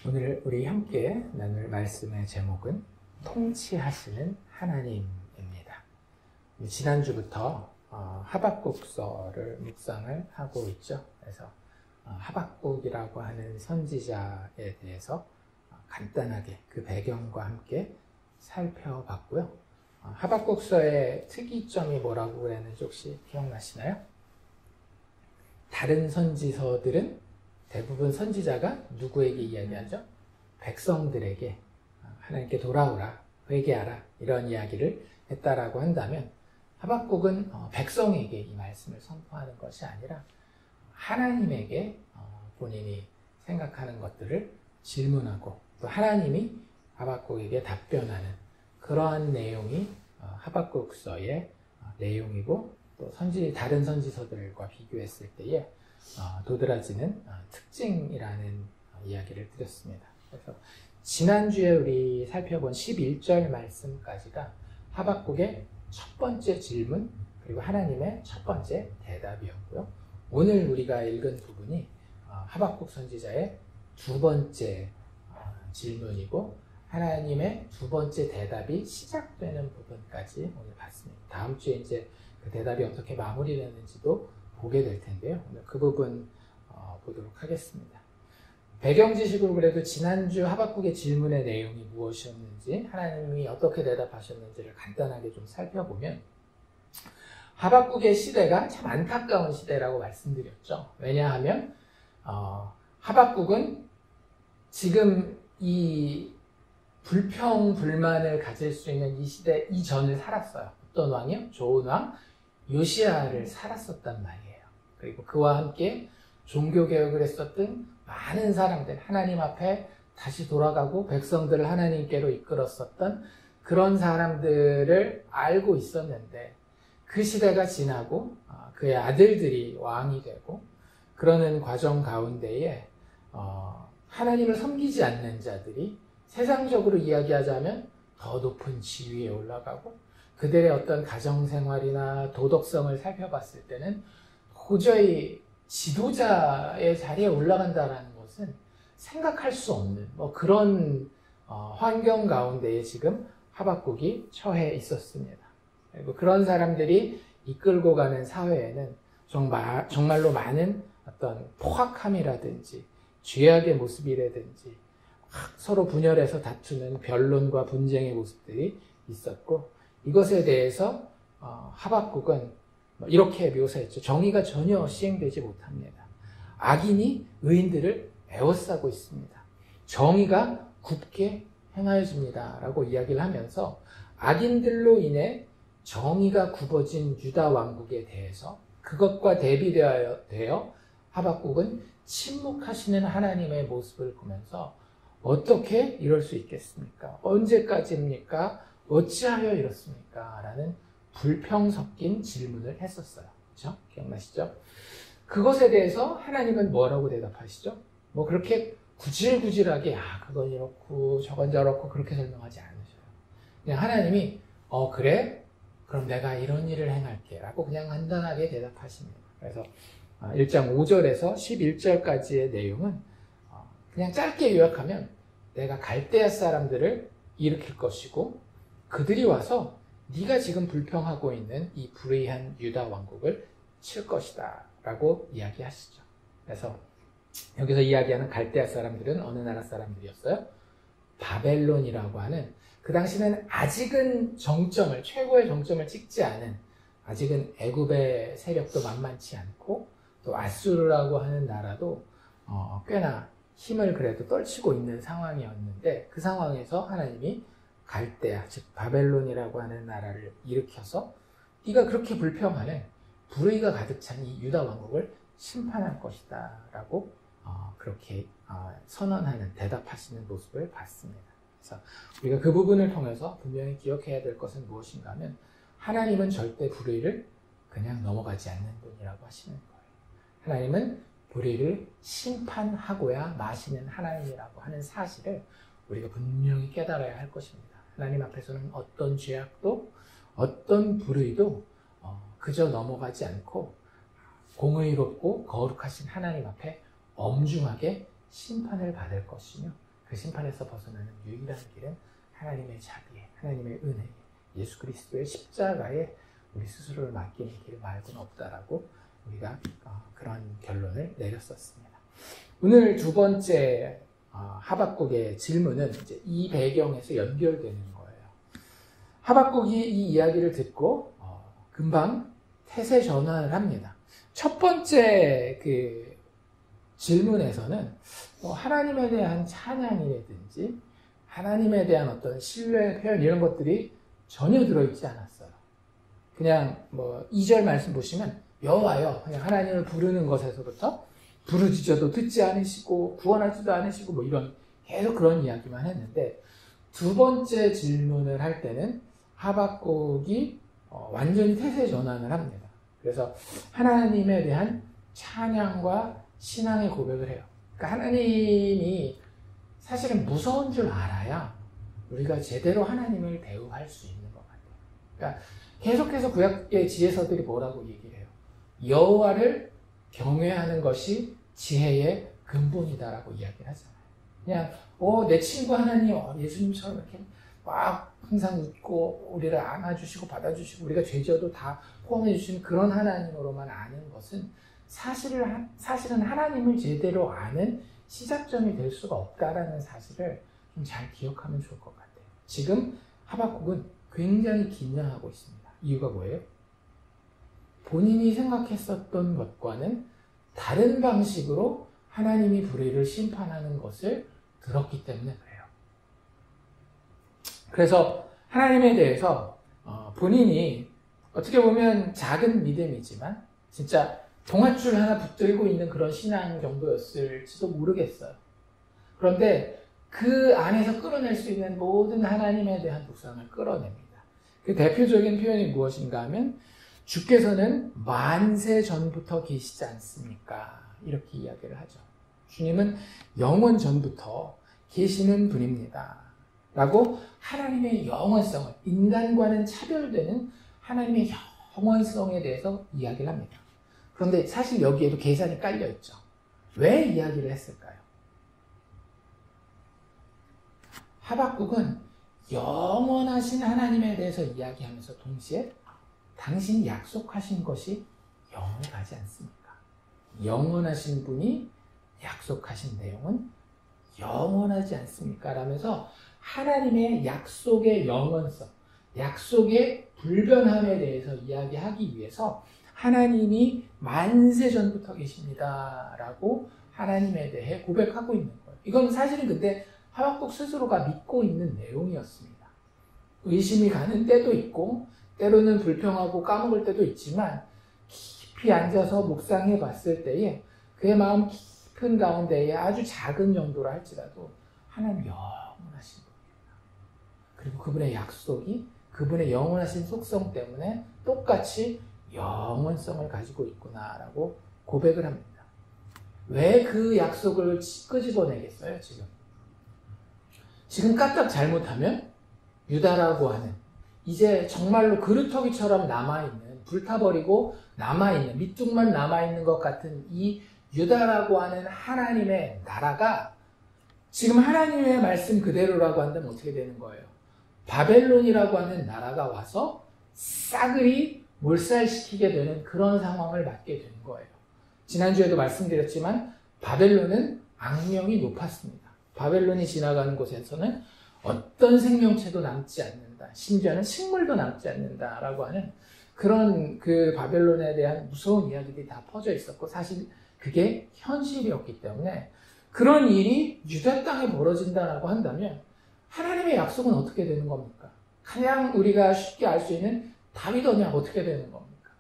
오늘 우리 함께 나눌 말씀의 제목은 통치하시는 하나님입니다. 지난주부터 하박국서를 묵상을 하고 있죠. 그래서 하박국이라고 하는 선지자에 대해서 간단하게 그 배경과 함께 살펴봤고요. 하박국서의 특이점이 뭐라고 그랬는지 혹시 기억나시나요? 다른 선지서들은 대부분 선지자가 누구에게 이야기하죠? 백성들에게 하나님께 돌아오라, 회개하라 이런 이야기를 했다라고 한다면 하박국은 백성에게 이 말씀을 선포하는 것이 아니라 하나님에게 본인이 생각하는 것들을 질문하고 또 하나님이 하박국에게 답변하는 그러한 내용이 하박국서의 내용이고 또 다른 선지서들과 비교했을 때에 도드라지는 특징이라는 이야기를 드렸습니다. 그래서 지난주에 우리 살펴본 11절 말씀까지가 하박국의 첫 번째 질문 그리고 하나님의 첫 번째 대답이었고요. 오늘 우리가 읽은 부분이 하박국 선지자의 두 번째 질문이고 하나님의 두 번째 대답이 시작되는 부분까지 오늘 봤습니다. 다음 주에 이제 그 대답이 어떻게 마무리되는지도 보게 될 텐데요. 오늘 그 부분 보도록 하겠습니다. 배경 지식으로 그래도 지난주 하박국의 질문의 내용이 무엇이었는지 하나님이 어떻게 대답하셨는지를 간단하게 좀 살펴보면 하박국의 시대가 참 안타까운 시대라고 말씀드렸죠. 왜냐하면 하박국은 지금 이 불평불만을 가질 수 있는 이 시대 이전을 살았어요. 어떤 왕이요? 좋은 왕 요시야를 살았었단 말이에요. 그리고 그와 함께 종교개혁을 했었던 많은 사람들, 하나님 앞에 다시 돌아가고 백성들을 하나님께로 이끌었었던 그런 사람들을 알고 있었는데 그 시대가 지나고 그의 아들들이 왕이 되고 그러는 과정 가운데에 하나님을 섬기지 않는 자들이 세상적으로 이야기하자면 더 높은 지위에 올라가고 그들의 어떤 가정생활이나 도덕성을 살펴봤을 때는 도저히 지도자의 자리에 올라간다는 것은 생각할 수 없는 그런 환경 가운데에 지금 하박국이 처해 있었습니다. 그리고 그런 사람들이 이끌고 가는 사회에는 정말로 많은 어떤 포악함이라든지 죄악의 모습이라든지 서로 분열해서 다투는 변론과 분쟁의 모습들이 있었고 이것에 대해서 하박국은 이렇게 묘사했죠. 정의가 전혀 시행되지 못합니다. 악인이 의인들을 에워싸고 있습니다. 정의가 굽게 행하여집니다. 라고 이야기를 하면서 악인들로 인해 정의가 굽어진 유다 왕국에 대해서 그것과 대비되어 하박국은 침묵하시는 하나님의 모습을 보면서 어떻게 이럴 수 있겠습니까? 언제까지입니까? 어찌하여 이렇습니까? 라는 불평 섞인 질문을 했었어요. 그렇죠? 기억나시죠? 그것에 대해서 하나님은 뭐라고 대답하시죠? 그렇게 구질구질하게 그건 이렇고 저건 저렇고 그렇게 설명하지 않으셔요. 그냥 하나님이 그래? 그럼 내가 이런 일을 행할게 라고 그냥 간단하게 대답하십니다. 그래서 1장 5절에서 11절까지의 내용은 그냥 짧게 요약하면 내가 갈대아 사람들을 일으킬 것이고 그들이 와서 네가 지금 불평하고 있는 이 불의한 유다 왕국을 칠 것이다 라고 이야기하시죠. 그래서 여기서 이야기하는 갈대아 사람들은 어느 나라 사람들이었어요? 바벨론이라고 하는 그 당시는 아직은 최고의 정점을 찍지 않은 아직은 애굽의 세력도 만만치 않고 또 아수르라고 하는 나라도 꽤나 힘을 그래도 떨치고 있는 상황이었는데 그 상황에서 하나님이 갈대아, 즉 바벨론이라고 하는 나라를 일으켜서 네가 그렇게 불평하는 불의가 가득 찬 이 유다 왕국을 심판할 것이다 라고 그렇게 선언하는 대답하시는 모습을 봤습니다. 그래서 우리가 그 부분을 통해서 분명히 기억해야 될 것은 무엇인가 하면 하나님은 절대 불의를 그냥 넘어가지 않는 분이라고 하시는 거예요. 하나님은 불의를 심판하고야 마시는 하나님이라고 하는 사실을 우리가 분명히 깨달아야 할 것입니다. 하나님 앞에서는 어떤 죄악도 어떤 불의도 그저 넘어가지 않고 공의롭고 거룩하신 하나님 앞에 엄중하게 심판을 받을 것이며 그 심판에서 벗어나는 유일한 길은 하나님의 자비에, 하나님의 은혜에, 예수 그리스도의 십자가에 우리 스스로를 맡기는 길 말고는 없다라고 우리가 그런 결론을 내렸었습니다. 오늘 두 번째 하박국의 질문은 이제 이 배경에서 연결되는 거예요. 하박국이 이 이야기를 듣고 금방 태세 전환을 합니다. 첫 번째 그 질문에서는 하나님에 대한 찬양이라든지 하나님에 대한 어떤 신뢰 표현 이런 것들이 전혀 들어있지 않았어요. 그냥 2절 말씀 보시면 여호와여 그냥 하나님을 부르는 것에서부터 부르짖어도 듣지 않으시고 구원하지도 않으시고 이런 계속 그런 이야기만 했는데 두 번째 질문을 할 때는 하박국이 완전히 태세 전환을 합니다. 그래서 하나님에 대한 찬양과 신앙의 고백을 해요. 그러니까 하나님이 사실은 무서운 줄 알아야 우리가 제대로 하나님을 대우할 수 있는 것 같아요. 그러니까 계속해서 구약의 지혜서들이 뭐라고 얘기를 해요? 여호와를 경외하는 것이 지혜의 근본이다라고 이야기를 하잖아요. 그냥 내 친구 하나님 예수님처럼 이렇게 막 항상 웃고 우리를 안아주시고 받아주시고 우리가 죄져도 다 포함해 주시는 그런 하나님으로만 아는 것은 사실은 하나님을 제대로 아는 시작점이 될 수가 없다라는 사실을 좀 잘 기억하면 좋을 것 같아요. 지금 하박국은 굉장히 긴장하고 있습니다. 이유가 뭐예요? 본인이 생각했었던 것과는 다른 방식으로 하나님이 불의를 심판하는 것을 들었기 때문에 그래요. 그래서 하나님에 대해서 본인이 어떻게 보면 작은 믿음이지만 진짜 동아줄 하나 붙들고 있는 그런 신앙 정도였을지도 모르겠어요. 그런데 그 안에서 끌어낼 수 있는 모든 하나님에 대한 묵상을 끌어냅니다. 그 대표적인 표현이 무엇인가 하면 주께서는 만세 전부터 계시지 않습니까? 이렇게 이야기를 하죠. 주님은 영원 전부터 계시는 분입니다. 라고 하나님의 영원성을, 인간과는 차별되는 하나님의 영원성에 대해서 이야기를 합니다. 그런데 사실 여기에도 계산이 깔려있죠. 왜 이야기를 했을까요? 하박국은 영원하신 하나님에 대해서 이야기하면서 동시에 당신이 약속하신 것이 영원하지 않습니까? 영원하신 분이 약속하신 내용은 영원하지 않습니까? 라면서 하나님의 약속의 영원성, 약속의 불변함에 대해서 이야기하기 위해서 하나님이 만세 전부터 계십니다. 라고 하나님에 대해 고백하고 있는 거예요. 이건 사실은 근데 하박국 스스로가 믿고 있는 내용이었습니다. 의심이 가는 때도 있고 때로는 불평하고 까먹을 때도 있지만 깊이 앉아서 묵상해 봤을 때에 그의 마음 깊은 가운데에 아주 작은 정도로 할지라도 하나님 영원하신 분입니다. 그리고 그분의 약속이 그분의 영원하신 속성 때문에 똑같이 영원성을 가지고 있구나라고 고백을 합니다. 왜 그 약속을 끄집어내겠어요, 지금 까딱 잘못하면 유다라고 하는 이제 정말로 그루터기처럼 남아있는, 불타버리고 남아있는, 밑둥만 남아있는 것 같은 이 유다라고 하는 하나님의 나라가 지금 하나님의 말씀 그대로라고 한다면 어떻게 되는 거예요? 바벨론이라고 하는 나라가 와서 싸그리 몰살시키게 되는 그런 상황을 맞게 된 거예요. 지난주에도 말씀드렸지만 바벨론은 악명이 높았습니다. 바벨론이 지나가는 곳에서는 어떤 생명체도 남지 않는다. 심지어는 식물도 남지 않는다라고 하는 그런 그 바벨론에 대한 무서운 이야기들이 다 퍼져 있었고 사실 그게 현실이었기 때문에 그런 일이 유다 땅에 벌어진다라고 한다면 하나님의 약속은 어떻게 되는 겁니까? 그냥 우리가 쉽게 알 수 있는 다윗 언약 어떻게 되는 겁니까?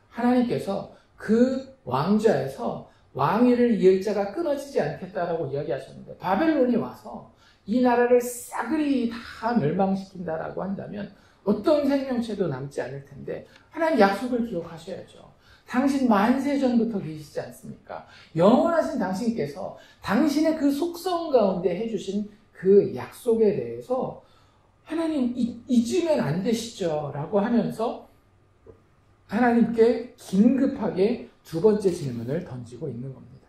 하나님께서 그 왕좌에서 왕위를 이을 자가 끊어지지 않겠다라고 이야기하셨는데 바벨론이 와서 이 나라를 싸그리 다 멸망시킨다라고 한다면 어떤 생명체도 남지 않을 텐데 하나님 약속을 기억하셔야죠. 당신 만세 전부터 계시지 않습니까? 영원하신 당신께서 당신의 그 속성 가운데 해주신 그 약속에 대해서 하나님 잊으면 안 되시죠? 라고 하면서 하나님께 긴급하게 두 번째 질문을 던지고 있는 겁니다.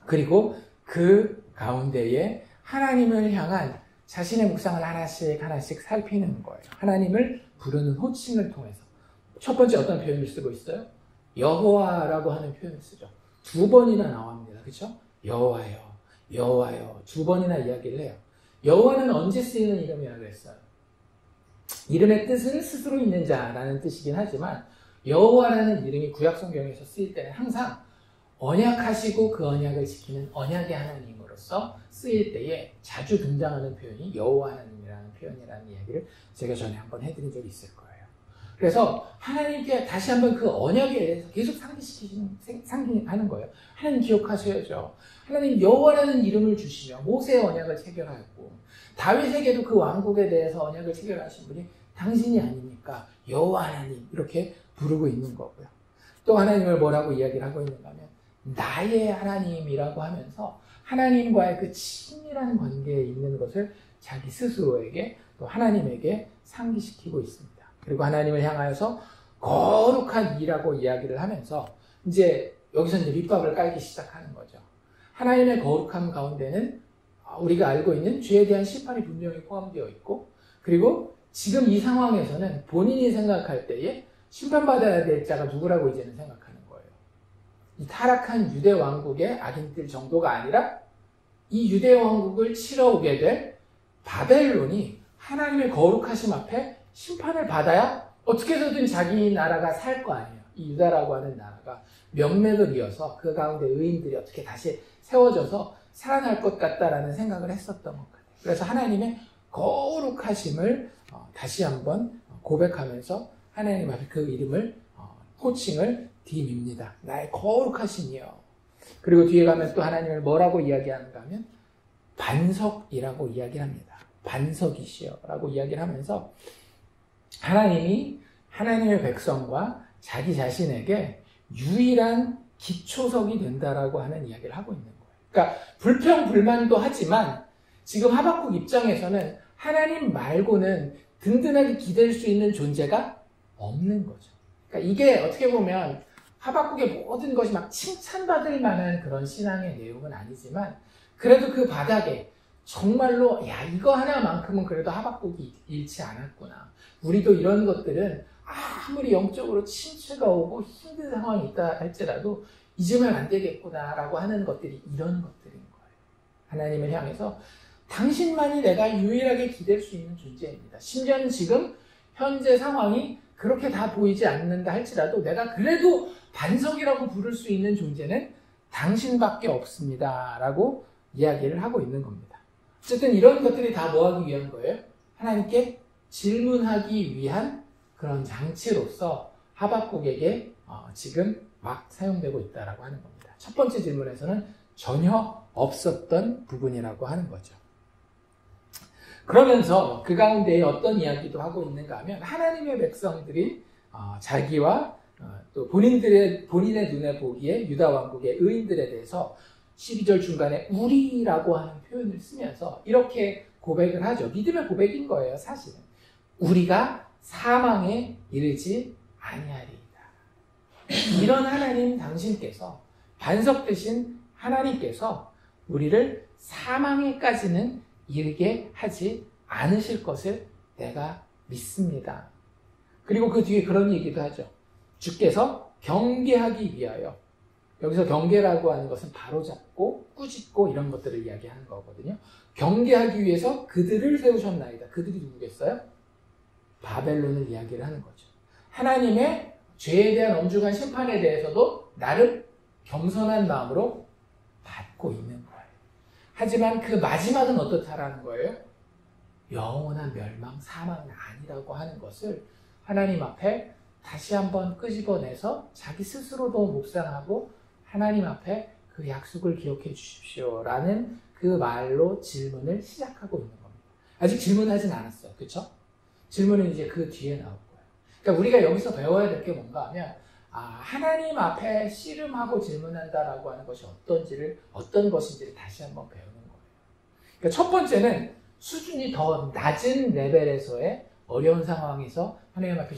그리고 그 가운데에 하나님을 향한 자신의 묵상을 하나씩 하나씩 살피는 거예요. 하나님을 부르는 호칭을 통해서. 첫 번째 어떤 표현을 쓰고 있어요? 여호와라고 하는 표현을 쓰죠. 2번이나 나옵니다. 그렇죠? 여호와요, 여호와요. 2번이나 이야기를 해요. 여호와는 언제 쓰이는 이름이라고 했어요? 이름의 뜻은 스스로 있는 자라는 뜻이긴 하지만 여호와라는 이름이 구약 성경에서 쓰일 때는 항상 언약하시고 그 언약을 지키는 언약의 하나님으로서 쓰일 때에 자주 등장하는 표현이 여호와 하나님이라는 표현이라는 이야기를 제가 전에 한번 해드린 적이 있을 거예요. 그래서 하나님께 다시 한번 그 언약에 대해서 계속 상기하는 거예요. 하나님 기억하셔야죠. 하나님 여호와라는 이름을 주시며 모세의 언약을 체결하였고 다윗에게도 그 왕국에 대해서 언약을 체결하신 분이 당신이 아닙니까? 여호와 하나님 이렇게 부르고 있는 거고요. 또 하나님을 뭐라고 이야기를 하고 있는가 하면 나의 하나님이라고 하면서 하나님과의 그 친밀한 관계에 있는 것을 자기 스스로에게 또 하나님에게 상기시키고 있습니다. 그리고 하나님을 향하여서 거룩한 이라고 이야기를 하면서 이제 여기서 이제 밑밥을 깔기 시작하는 거죠. 하나님의 거룩함 가운데는 우리가 알고 있는 죄에 대한 심판이 분명히 포함되어 있고 그리고 지금 이 상황에서는 본인이 생각할 때에 심판받아야 될 자가 누구라고 이제는 생각하는 거예요. 이 타락한 유대 왕국의 악인들 정도가 아니라 이 유대 왕국을 치러오게 될 바벨론이 하나님의 거룩하심 앞에 심판을 받아야 어떻게 해서든 자기 나라가 살 거 아니에요. 이 유다라고 하는 나라가 명맥을 이어서 그 가운데 의인들이 어떻게 다시 세워져서 살아날 것 같다라는 생각을 했었던 것 같아요. 그래서 하나님의 거룩하심을 다시 한번 고백하면서 하나님 앞에 그 이름을 호칭을 뒤밉니다. 나의 거룩하심이요. 그리고 뒤에 가면 또 하나님을 뭐라고 이야기하는가 하면 반석이라고 이야기합니다. 반석이시여 라고 이야기를 하면서 하나님이 하나님의 백성과 자기 자신에게 유일한 기초석이 된다라고 하는 이야기를 하고 있는 거예요. 그러니까 불평불만도 하지만 지금 하박국 입장에서는 하나님 말고는 든든하게 기댈 수 있는 존재가 없는 거죠. 그러니까 이게 어떻게 보면 하박국의 모든 것이 막 칭찬받을 만한 그런 신앙의 내용은 아니지만 그래도 그 바닥에 정말로 야 이거 하나만큼은 그래도 하박국이 잃지 않았구나. 우리도 이런 것들은 아무리 영적으로 침체가 오고 힘든 상황이 있다 할지라도 잊으면 안 되겠구나라고 하는 것들이 이런 것들인 거예요. 하나님을 향해서 당신만이 내가 유일하게 기댈 수 있는 존재입니다. 심지어는 지금 현재 상황이 그렇게 다 보이지 않는다 할지라도 내가 그래도 반석이라고 부를 수 있는 존재는 당신밖에 없습니다. 라고 이야기를 하고 있는 겁니다. 어쨌든 이런 것들이 다 뭐하기 위한 거예요? 하나님께 질문하기 위한 그런 장치로서 하박국에게 지금 막 사용되고 있다고 하는 겁니다. 첫 번째 질문에서는 전혀 없었던 부분이라고 하는 거죠. 그러면서 그 가운데에 어떤 이야기도 하고 있는가 하면 하나님의 백성들이 자기와 또 본인의 눈에 보기에 유다 왕국의 의인들에 대해서 12절 중간에 우리라고 하는 표현을 쓰면서 이렇게 고백을 하죠. 믿음의 고백인 거예요, 사실은. 우리가 사망에 이르지 아니하리이다. 이런 하나님 당신께서 반석 되신 하나님께서 우리를 사망에까지는 이르게 하지 않으실 것을 내가 믿습니다. 그리고 그 뒤에 그런 얘기도 하죠. 주께서 경계하기 위하여, 여기서 경계라고 하는 것은 바로잡고 꾸짖고 이런 것들을 이야기하는 거거든요. 경계하기 위해서 그들을 세우셨나이다. 그들이 누구겠어요? 바벨론을 이야기를 하는 거죠. 하나님의 죄에 대한 엄중한 심판에 대해서도 나름 겸손한 마음으로 받고 있는 거예요. 하지만 그 마지막은 어떻다라는 거예요? 영원한 멸망, 사망은 아니라고 하는 것을 하나님 앞에 다시 한번 끄집어내서 자기 스스로도 묵상하고 하나님 앞에 그 약속을 기억해 주십시오 라는 그 말로 질문을 시작하고 있는 겁니다. 아직 질문하진 않았어요. 그렇죠? 질문은 이제 그 뒤에 나올 거예요. 그러니까 우리가 여기서 배워야 될 게 뭔가 하면 하나님 앞에 씨름하고 질문한다라고 하는 것이 어떤 것인지를 다시 한번 배우는 거예요. 그러니까 첫 번째는 수준이 더 낮은 레벨에서의 어려운 상황에서 하나님 앞에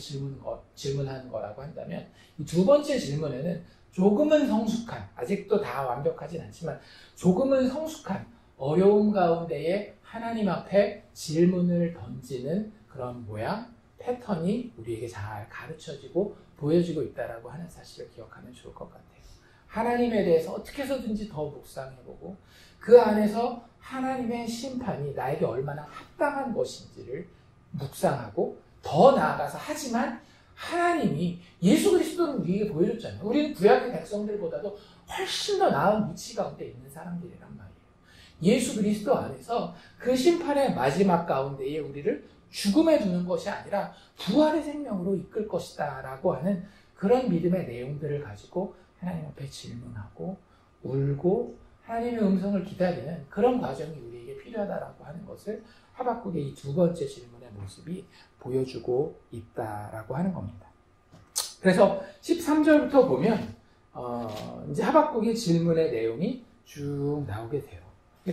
질문하는 거라고 한다면 이 두 번째 질문에는 조금은 성숙한, 아직도 다 완벽하진 않지만 조금은 성숙한 어려움 가운데에 하나님 앞에 질문을 던지는 그런 모양, 패턴이 우리에게 잘 가르쳐지고 보여지고 있다라고 하는 사실을 기억하면 좋을 것 같아요. 하나님에 대해서 어떻게 해서든지 더 묵상해보고 그 안에서 하나님의 심판이 나에게 얼마나 합당한 것인지를 묵상하고 더 나아가서 하지만 하나님이 예수 그리스도를 우리에게 보여줬잖아요. 우리는 구약의 백성들보다도 훨씬 더 나은 위치 가운데 있는 사람들이란 말이에요. 예수 그리스도 안에서 그 심판의 마지막 가운데에 우리를 죽음에 두는 것이 아니라 부활의 생명으로 이끌 것이다 라고 하는 그런 믿음의 내용들을 가지고 하나님 앞에 질문하고 울고 하나님의 음성을 기다리는 그런 과정이 우리에게 필요하다라고 하는 것을 하박국의 이 두 번째 질문의 모습이 보여주고 있다라고 하는 겁니다. 그래서 13절부터 보면 이제 하박국의 질문의 내용이 쭉 나오게 돼요.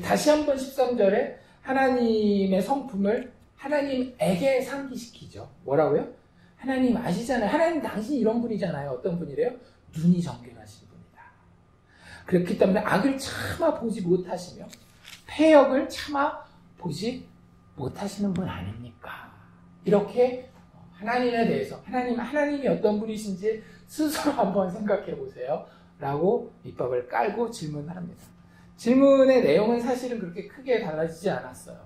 다시 한번 13절에 하나님의 성품을 하나님에게 상기시키죠. 뭐라고요? 하나님 아시잖아요. 하나님 당신 이런 분이잖아요. 어떤 분이래요? 눈이 정결하신 분이다. 그렇기 때문에 악을 참아 보지 못하시며 패역을 참아 보지 못하시는 분 아닙니까? 이렇게 하나님에 대해서 하나님이 어떤 분이신지 스스로 한번 생각해 보세요. 라고 밑밥을 깔고 질문을 합니다. 질문의 내용은 사실은 그렇게 크게 달라지지 않았어요.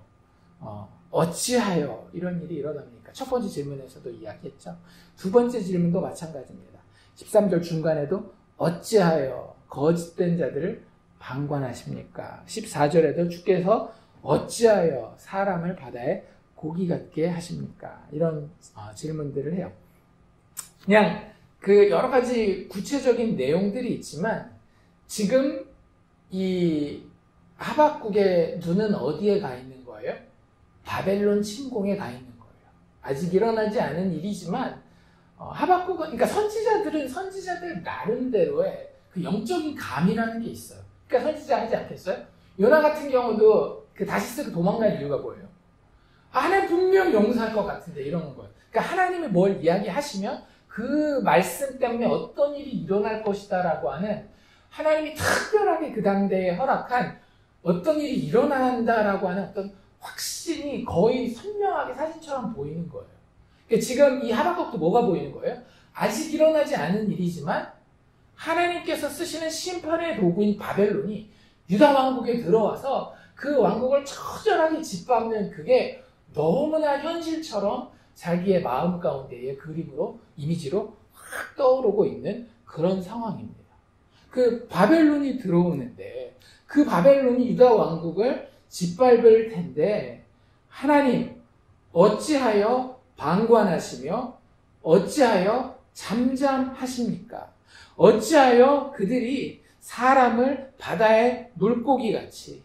어찌하여 이런 일이 일어납니까? 첫 번째 질문에서도 이야기했죠. 두 번째 질문도 마찬가지입니다. 13절 중간에도 어찌하여 거짓된 자들을 방관하십니까? 14절에도 주께서 어찌하여 사람을 바다에 고기 같게 하십니까? 이런 질문들을 해요. 그냥 그 여러 가지 구체적인 내용들이 있지만 지금 이 하박국의 눈은 어디에 가 있는 거예요? 바벨론 침공에 가 있는 거예요. 아직 일어나지 않은 일이지만 하박국은 그러니까 선지자들 나름대로의 그 영적인 감이라는 게 있어요. 그러니까 선지자 하지 않겠어요? 요나 같은 경우도 그 다시스로 도망갈 이유가 뭐예요? 하나님 분명 용서할 것 같은데 이런 거예요. 그러니까 하나님이 뭘 이야기하시면 그 말씀 때문에 어떤 일이 일어날 것이다라고 하는 하나님이 특별하게 그 당대에 허락한 어떤 일이 일어난다라고 하는 어떤 확신이 거의 선명하게 사진처럼 보이는 거예요. 그러니까 지금 이 하박국도 뭐가 보이는 거예요? 아직 일어나지 않은 일이지만 하나님께서 쓰시는 심판의 도구인 바벨론이 유다 왕국에 들어와서 그 왕국을 처절하게 짓밟는 그게 너무나 현실처럼 자기의 마음 가운데의 그림으로, 이미지로 확 떠오르고 있는 그런 상황입니다. 그 바벨론이 들어오는데 그 바벨론이 유다 왕국을 짓밟을 텐데 하나님 어찌하여 방관하시며 어찌하여 잠잠하십니까? 어찌하여 그들이 사람을 바다의 물고기같이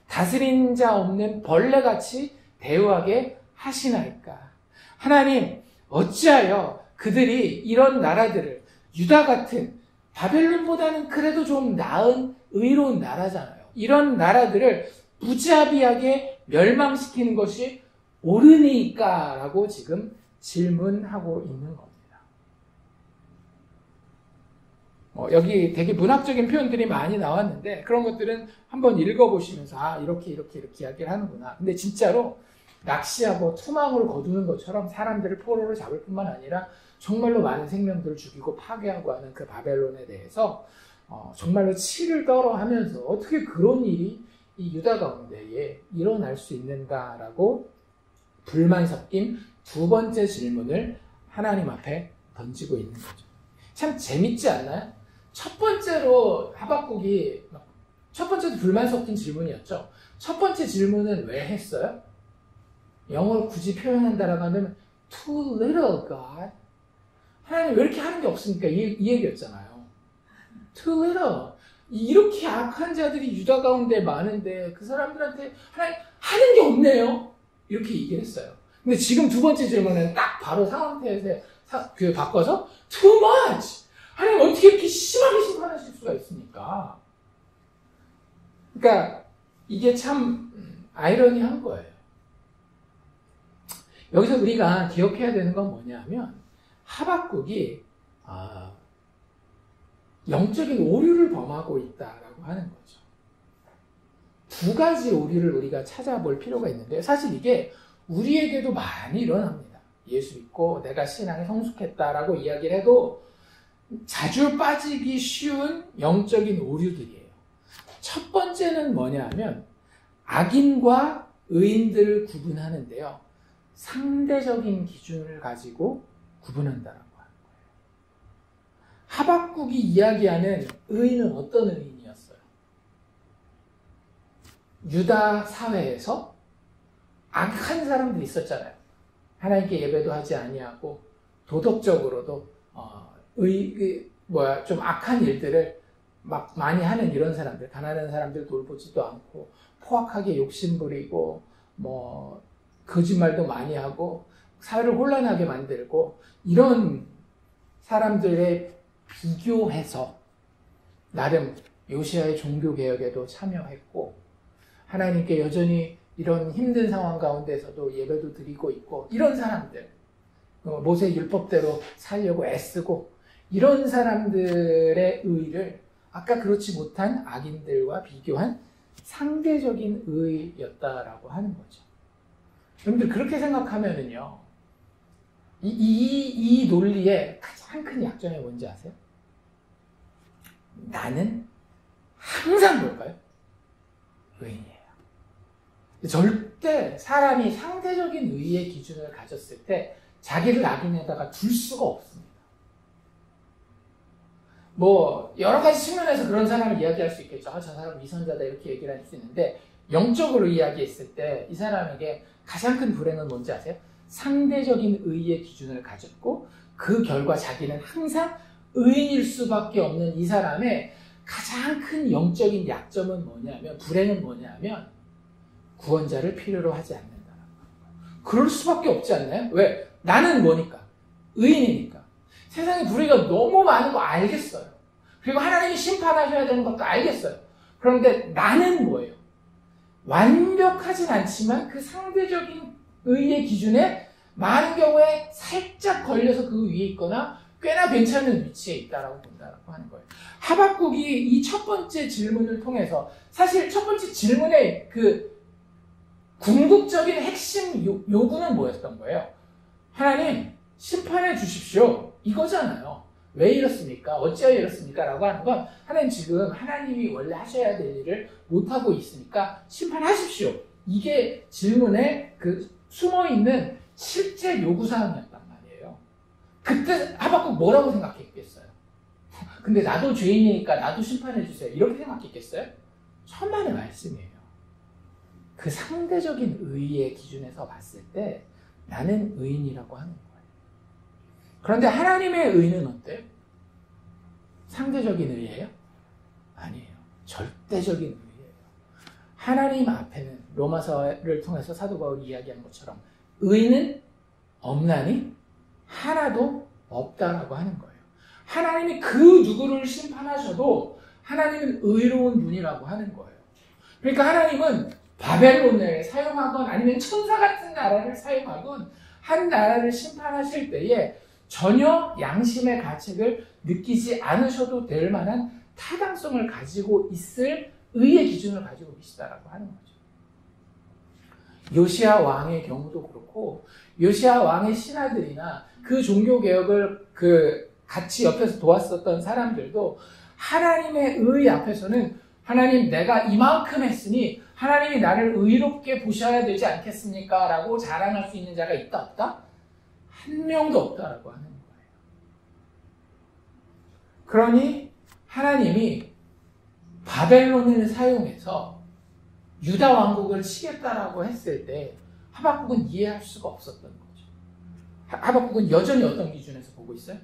다스린 자 없는 벌레같이 대우하게 하시나이까? 하나님 어찌하여 그들이 이런 나라들을 유다 같은 바벨론보다는 그래도 좀 나은 의로운 나라잖아요. 이런 나라들을 무자비하게 멸망시키는 것이 옳으니까? 라고 지금 질문하고 있는 겁니다. 여기 되게 문학적인 표현들이 많이 나왔는데 그런 것들은 한번 읽어보시면서 이렇게 이야기를 하는구나. 근데 진짜로 낚시하고 투망으로 거두는 것처럼 사람들을 포로로 잡을 뿐만 아니라 정말로 많은 생명들을 죽이고 파괴하고 하는 그 바벨론에 대해서 정말로 치를 떨어하면서 어떻게 그런 일이 이 유다 가운데에 일어날 수 있는가라고 불만 섞인 두 번째 질문을 하나님 앞에 던지고 있는 거죠. 참 재밌지 않나요? 첫 번째로 하박국이 첫 번째도 불만 섞인 질문이었죠. 첫 번째 질문은 왜 했어요? 영어로 굳이 표현한다라고 하면 too little God. 하나님 왜 이렇게 하는 게 없습니까? 이 얘기였잖아요. too little. 이렇게 악한 자들이 유다 가운데 많은데 그 사람들한테 하나님 하는 게 없네요. 이렇게 얘기를 했어요. 근데 지금 두 번째 질문은 딱 바로 상황태에서 바꿔서 too much. 하나님 어떻게 이렇게 심하게 심판하실 수가 있습니까? 그러니까 이게 참 아이러니한 거예요. 여기서 우리가 기억해야 되는 건 뭐냐면 하박국이 영적인 오류를 범하고 있다라고 하는 거죠. 두 가지 오류를 우리가 찾아볼 필요가 있는데요. 사실 이게 우리에게도 많이 일어납니다. 예수 믿고 내가 신앙에 성숙했다라고 이야기를 해도 자주 빠지기 쉬운 영적인 오류들이에요. 첫 번째는 뭐냐 하면 악인과 의인들을 구분하는데요. 상대적인 기준을 가지고 구분한다라고 하는 거예요. 하박국이 이야기하는 의인은 어떤 의인이었어요? 유다 사회에서 악한 사람들이 있었잖아요. 하나님께 예배도 하지 아니하고 도덕적으로도 좀 악한 일들을 막 많이 하는 이런 사람들, 가난한 사람들 돌보지도 않고 포악하게 욕심부리고 뭐 거짓말도 많이 하고 사회를 혼란하게 만들고 이런 사람들에 비교해서 나름 요시야의 종교개혁에도 참여했고 하나님께 여전히 이런 힘든 상황 가운데서도 예배도 드리고 있고 이런 사람들, 모세 율법대로 살려고 애쓰고 이런 사람들의 의를 아까 그렇지 못한 악인들과 비교한 상대적인 의였다라고 하는 거죠. 여러분들 그렇게 생각하면은요, 이 논리의 가장 큰 약점이 뭔지 아세요? 나는 항상 뭘까요? 의인이에요. 절대 사람이 상대적인 의의 기준을 가졌을 때 자기를 악인에다가 둘 수가 없습니다. 뭐 여러 가지 측면에서 그런 사람을 이야기할 수 있겠죠. 저 사람 위선자다 이렇게 얘기를 할 수 있는데 영적으로 이야기했을 때 이 사람에게 가장 큰 불행은 뭔지 아세요? 상대적인 의의 기준을 가졌고 그 결과 자기는 항상 의인일 수밖에 없는 이 사람의 가장 큰 영적인 약점은 뭐냐면, 불행은 뭐냐면 구원자를 필요로 하지 않는다는 거예요. 그럴 수밖에 없지 않나요? 왜? 나는 뭐니까? 의인이니까. 세상에 불의가 너무 많은 거 알겠어요. 그리고 하나님이 심판하셔야 되는 것도 알겠어요. 그런데 나는 뭐예요? 완벽하진 않지만 그 상대적인 의의 기준에 많은 경우에 살짝 걸려서 그 위에 있거나 꽤나 괜찮은 위치에 있다라고 본다라고 하는 거예요. 하박국이 이 첫 번째 질문을 통해서 사실 첫 번째 질문의 그 궁극적인 핵심 요구는 뭐였던 거예요? 하나님 심판해 주십시오. 이거잖아요. 왜 이렇습니까? 어찌하여 이렇습니까? 라고 하는 건 하나님 지금 하나님이 원래 하셔야 될 일을 못하고 있으니까 심판하십시오. 이게 질문에 그 숨어있는 실제 요구사항이었단 말이에요. 그때 하박국 뭐라고 생각했겠어요? 근데 나도 죄인이니까 나도 심판해 주세요. 이렇게 생각했겠어요? 천만의 말씀이에요. 그 상대적인 의의 기준에서 봤을 때 나는 의인이라고 하는 거예요. 그런데 하나님의 의는 어때요? 상대적인 의예요? 아니에요. 절대적인 의예요. 하나님 앞에는 로마서를 통해서 사도 바울이 이야기한 것처럼 의는 없나니 하나도 없다라고 하는 거예요. 하나님이 그 누구를 심판하셔도 하나님은 의로운 분이라고 하는 거예요. 그러니까 하나님은 바벨론을 사용하건 아니면 천사 같은 나라를 사용하건 한 나라를 심판하실 때에 전혀 양심의 가책을 느끼지 않으셔도 될 만한 타당성을 가지고 있을 의의 기준을 가지고 계시다라고 하는 거죠. 요시야 왕의 경우도 그렇고 요시야 왕의 신하들이나 그 종교개혁을 같이 옆에서 도왔었던 사람들도 하나님의 의 앞에서는 하나님 내가 이만큼 했으니 하나님이 나를 의롭게 보셔야 되지 않겠습니까? 라고 자랑할 수 있는 자가 있다 없다? 한 명도 없다라고 하는 거예요. 그러니 하나님이 바벨론을 사용해서 유다 왕국을 치겠다라고 했을 때 하박국은 이해할 수가 없었던 거죠. 하박국은 여전히 어떤 기준에서 보고 있어요?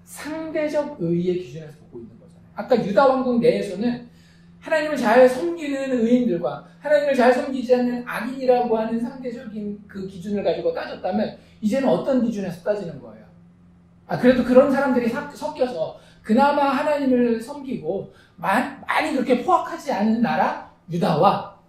상대적 의의 기준에서 보고 있는 거잖아요. 아까 유다 왕국 내에서는 하나님을 잘 섬기는 의인들과 하나님을 잘 섬기지 않는 악인이라고 하는 상대적인 그 기준을 가지고 따졌다면 이제는 어떤 기준에서 따지는 거예요? 그래도 그런 사람들이 섞여서 그나마 하나님을 섬기고 많이 그렇게 포악하지 않은 나라 유다와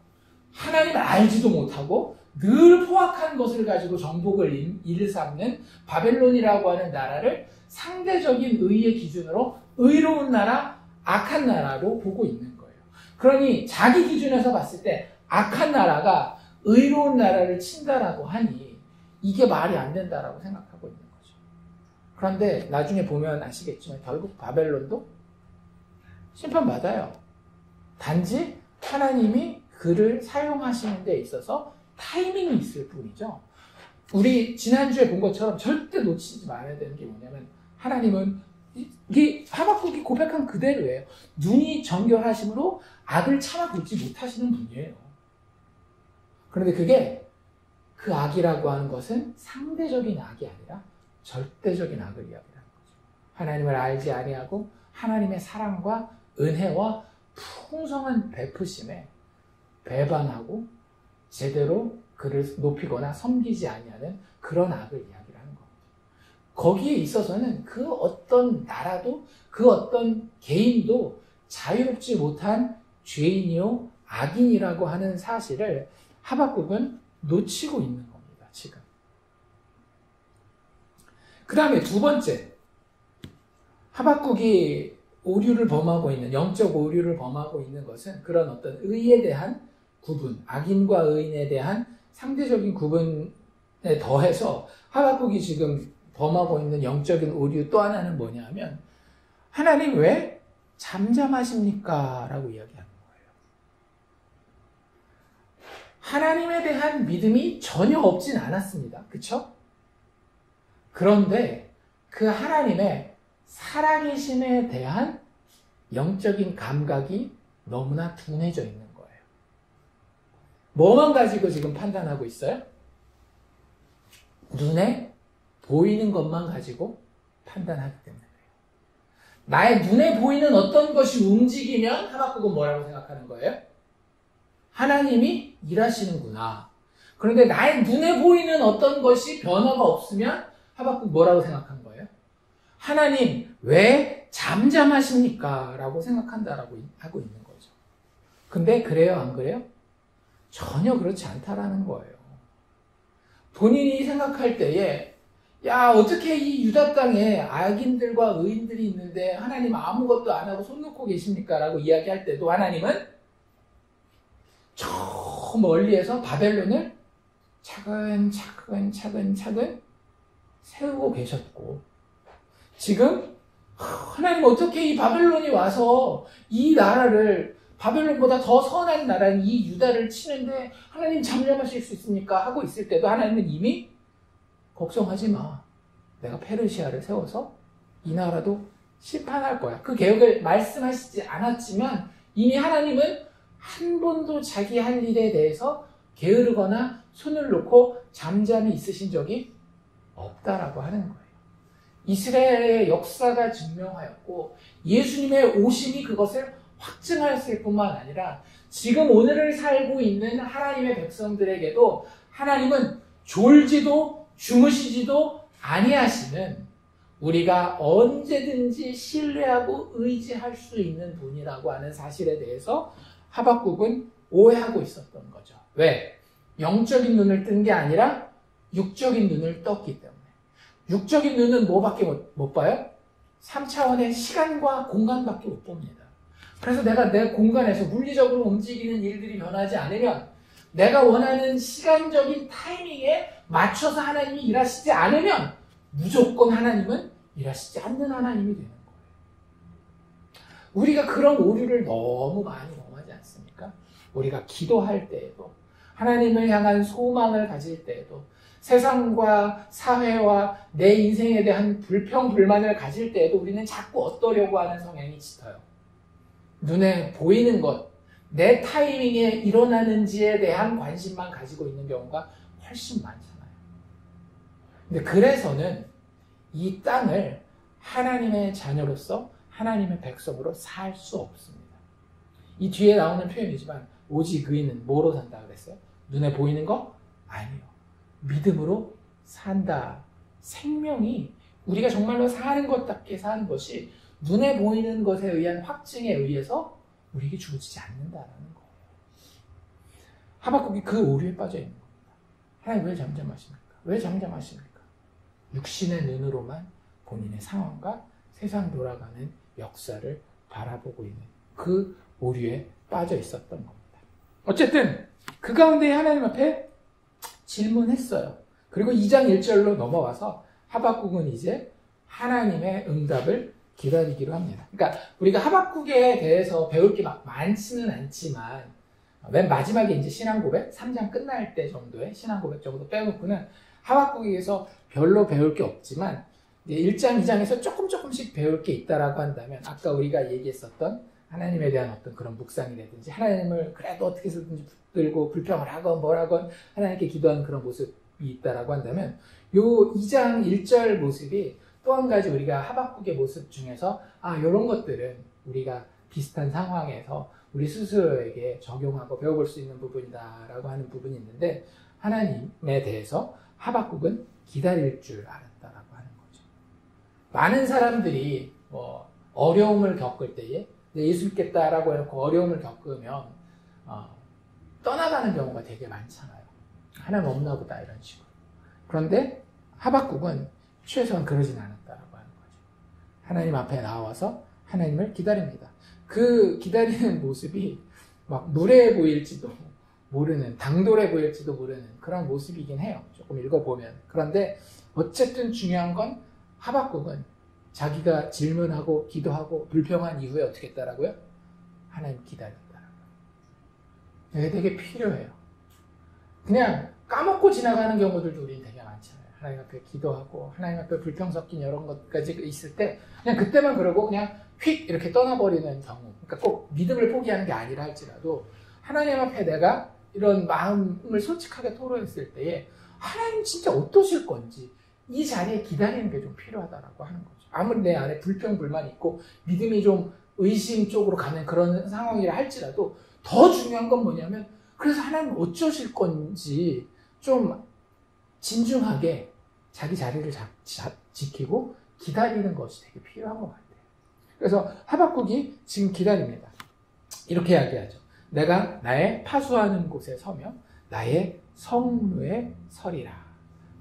하나님을 알지도 못하고 늘 포악한 것을 가지고 정복을 일삼는 바벨론이라고 하는 나라를 상대적인 의의 기준으로 의로운 나라, 악한 나라로 보고 있는 거예요. 그러니 자기 기준에서 봤을 때 악한 나라가 의로운 나라를 친다라고 하니 이게 말이 안 된다라고 생각하고 있는 거죠. 그런데 나중에 보면 아시겠지만 결국 바벨론도 심판받아요. 단지 하나님이 그를 사용하시는 데 있어서 타이밍이 있을 뿐이죠. 우리 지난주에 본 것처럼 절대 놓치지 말아야 되는 게 뭐냐면 하나님은 이게 하박국이 고백한 그대로예요. 눈이 정결하심으로 악을 참아 굴지 못하시는 분이에요. 그런데 그게 그 악이라고 하는 것은 상대적인 악이 아니라 절대적인 악을 이야기하는 거죠. 하나님을 알지 아니하고 하나님의 사랑과 은혜와 풍성한 베푸심에 배반하고 제대로 그를 높이거나 섬기지 아니하는 그런 악을 이야기를 하는 겁니다. 거기에 있어서는 그 어떤 나라도 그 어떤 개인도 자유롭지 못한 죄인이요 악인이라고 하는 사실을 하박국은 놓치고 있는 겁니다. 지금. 그 다음에 두 번째, 하박국이 오류를 범하고 있는, 영적 오류를 범하고 있는 것은 그런 어떤 의에 대한 구분, 악인과 의인에 대한 상대적인 구분에 더해서 하박국이 지금 범하고 있는 영적인 오류 또 하나는 뭐냐 하면 하나님 왜 잠잠하십니까? 라고 이야기하는 거예요. 하나님에 대한 믿음이 전혀 없진 않았습니다. 그쵸? 그런데 그 하나님의 살아계심에 대한 영적인 감각이 너무나 둔해져 있는 거예요. 뭐만 가지고 지금 판단하고 있어요? 눈에 보이는 것만 가지고 판단하기 때문에 그래요. 나의 눈에 보이는 어떤 것이 움직이면 하박국은 뭐라고 생각하는 거예요? 하나님이 일하시는구나. 그런데 나의 눈에 보이는 어떤 것이 변화가 없으면 하박국 뭐라고 생각한 거예요? 하나님 왜 잠잠하십니까? 라고 생각한다라고 하고 있는 거죠. 근데 그래요 안 그래요? 전혀 그렇지 않다라는 거예요. 본인이 생각할 때에 야 어떻게 이 유다 땅에 악인들과 의인들이 있는데 하나님 아무것도 안 하고 손 놓고 계십니까? 라고 이야기할 때도 하나님은 저 멀리에서 바벨론을 차근차근 세우고 계셨고 지금 하나님 어떻게 이 바벨론이 와서 이 나라를 바벨론보다 더 선한 나라인 이 유다를 치는데 하나님 잠잠하실 수 있습니까? 하고 있을 때도 하나님은 이미 걱정하지 마. 내가 페르시아를 세워서 이 나라도 심판할 거야. 그 계획을 말씀하시지 않았지만 이미 하나님은 한 번도 자기 할 일에 대해서 게으르거나 손을 놓고 잠잠히 있으신 적이 없다라고 하는 거예요. 이스라엘의 역사가 증명하였고 예수님의 오심이 그것을 확증하였을 뿐만 아니라 지금 오늘을 살고 있는 하나님의 백성들에게도 하나님은 졸지도 주무시지도 아니하시는 우리가 언제든지 신뢰하고 의지할 수 있는 분이라고 하는 사실에 대해서 하박국은 오해하고 있었던 거죠. 왜? 영적인 눈을 뜬 게 아니라 육적인 눈을 떴기 때문에. 육적인 눈은 뭐밖에 못 봐요? 3차원의 시간과 공간밖에 못 봅니다. 그래서 내가 내 공간에서 물리적으로 움직이는 일들이 변하지 않으면 내가 원하는 시간적인 타이밍에 맞춰서 하나님이 일하시지 않으면 무조건 하나님은 일하시지 않는 하나님이 되는 거예요. 우리가 그런 오류를 너무 많이 범하지 않습니까? 우리가 기도할 때에도 하나님을 향한 소망을 가질 때에도 세상과 사회와 내 인생에 대한 불평불만을 가질 때에도 우리는 자꾸 얻으려고 하는 성향이 짙어요. 눈에 보이는 것, 내 타이밍에 일어나는지에 대한 관심만 가지고 있는 경우가 훨씬 많잖아요. 근데 그래서는 이 땅을 하나님의 자녀로서 하나님의 백성으로 살 수 없습니다. 이 뒤에 나오는 표현이지만 오직 의인은 뭐로 산다 그랬어요? 눈에 보이는 거? 아니요. 믿음으로 산다. 생명이 우리가 정말로 사는 것답게 사는 것이 눈에 보이는 것에 의한 확증에 의해서 우리에게 주어지지 않는다라는 거예요. 하박국이 그 오류에 빠져 있는 겁니다. 하나님 왜 잠잠하십니까? 왜 잠잠하십니까? 육신의 눈으로만 본인의 상황과 세상 돌아가는 역사를 바라보고 있는 그 오류에 빠져 있었던 겁니다. 어쨌든 그 가운데 하나님 앞에 질문했어요. 그리고 2장 1절로 넘어와서 하박국은 이제 하나님의 응답을 기다리기로 합니다. 그러니까 우리가 하박국에 대해서 배울 게 막 많지는 않지만 맨 마지막에 이제 신앙고백 3장 끝날 때 정도의 신앙고백 정도 빼놓고는 하박국에서 별로 배울 게 없지만 1장, 2장에서 조금씩 배울 게 있다라고 한다면 아까 우리가 얘기했었던 하나님에 대한 어떤 그런 묵상이라든지 하나님을 그래도 어떻게 해서든지 붙들고 불평을 하건 뭘 하건 하나님께 기도하는 그런 모습이 있다라고 한다면 요 2장 1절 모습이 또 한 가지 우리가 하박국의 모습 중에서 이런 것들은 우리가 비슷한 상황에서 우리 스스로에게 적용하고 배워볼 수 있는 부분이다라고 하는 부분이 있는데 하나님에 대해서 하박국은 기다릴 줄 알았다라고 하는 거죠. 많은 사람들이 어려움을 겪을 때에 예수 믿겠다라고 해놓고 어려움을 겪으면 떠나가는 경우가 되게 많잖아요. 하나님 없나 보다 이런 식으로. 그런데 하박국은 최소한 그러진 않았다라고 하는 거죠. 하나님 앞에 나와서 하나님을 기다립니다. 그 기다리는 모습이 막 무례해 보일지도 모르는, 당돌해 보일지도 모르는 그런 모습이긴 해요. 조금 읽어보면. 그런데 어쨌든 중요한 건 하박국은 자기가 질문하고 기도하고 불평한 이후에 어떻게 했다라고요? 하나님 기다렸다라고요. 이게 되게 필요해요. 그냥 까먹고 지나가는 경우들도 우리는 되게 많잖아요. 하나님 앞에 기도하고 하나님 앞에 불평 섞인 이런 것까지 있을 때 그냥 그때만 그러고 그냥 휙 이렇게 떠나버리는 경우. 그러니까 꼭 믿음을 포기하는 게 아니라 할지라도 하나님 앞에 내가 이런 마음을 솔직하게 토로했을 때에 하나님 진짜 어떠실 건지 이 자리에 기다리는 게 좀 필요하다라고 하는 거죠. 아무리 내 안에 불평, 불만이 있고 믿음이 좀 의심 쪽으로 가는 그런 상황이라 할지라도 더 중요한 건 뭐냐면 그래서 하나님 어쩌실 건지 좀 진중하게 자기 자리를 지키고 기다리는 것이 되게 필요한 것 같아요. 그래서 하박국이 지금 기다립니다. 이렇게 이야기하죠. 내가 나의 파수하는 곳에 서며 나의 성루에 서리라.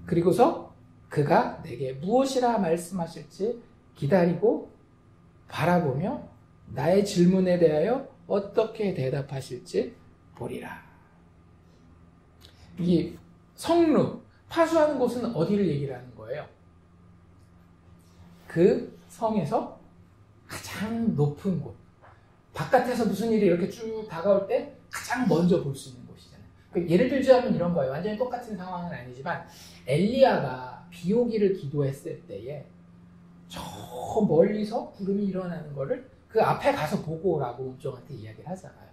그리고서 그가 내게 무엇이라 말씀하실지 기다리고 바라보며 나의 질문에 대하여 어떻게 대답하실지 보리라. 이 성루, 파수하는 곳은 어디를 얘기를 하는 거예요? 그 성에서 가장 높은 곳. 바깥에서 무슨 일이 이렇게 쭉 다가올 때 가장 먼저 볼 수 있는 곳이잖아요. 예를 들자면 이런 거예요. 완전히 똑같은 상황은 아니지만 엘리야가 비 오기를 기도했을 때에 저 멀리서 구름이 일어나는 거를 그 앞에 가서 보고 오라고 음종한테 이야기를 하잖아요.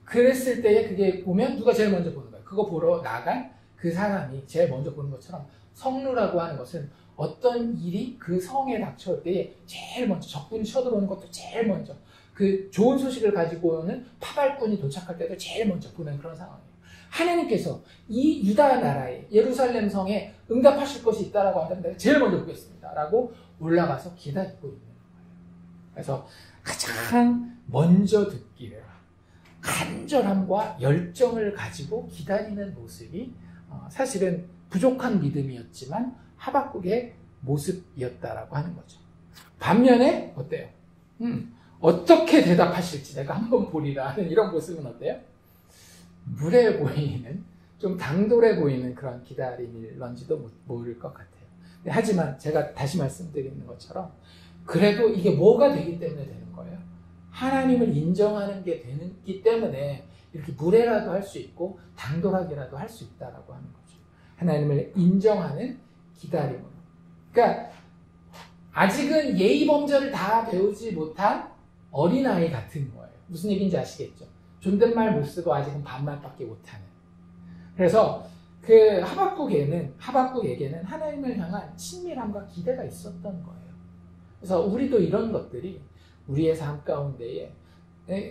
그랬을 때에 그게 보면 누가 제일 먼저 보는 거예요? 그거 보러 나간 그 사람이 제일 먼저 보는 것처럼 성루라고 하는 것은 어떤 일이 그 성에 닥쳐올 때에 제일 먼저 적군이 쳐들어오는 것도 제일 먼저 그 좋은 소식을 가지고 오는 파발꾼이 도착할 때도 제일 먼저 보는 그런 상황이에요. 하나님께서 이 유다 나라에 예루살렘 성에 응답하실 것이 있다라고 한다면 내가 제일 먼저 보겠습니다 라고 올라가서 기다리고 있는 거예요. 그래서 가장 먼저 듣기를 간절함과 열정을 가지고 기다리는 모습이 사실은 부족한 믿음이었지만 하박국의 모습이었다라고 하는 거죠. 반면에 어때요? 어떻게 대답하실지 내가 한번 보리라 하는 이런 모습은 어때요? 무례해 보이는, 좀 당돌해 보이는 그런 기다림일런지도 모를 것 같아요. 하지만 제가 다시 말씀드리는 것처럼 그래도 이게 뭐가 되기 때문에 되는 거예요? 하나님을 인정하는 게 되기 때문에 이렇게 무례라도 할 수 있고 당돌하게라도 할 수 있다라고 하는 거죠. 하나님을 인정하는 기다림으로. 그러니까 아직은 예의 범절을 다 배우지 못한 어린아이 같은 거예요. 무슨 얘기인지 아시겠죠? 존댓말 못 쓰고 아직은 반말밖에 못하는. 그래서 그 하박국에게는 하나님을 향한 친밀함과 기대가 있었던 거예요. 그래서 우리도 이런 것들이 우리의 삶 가운데에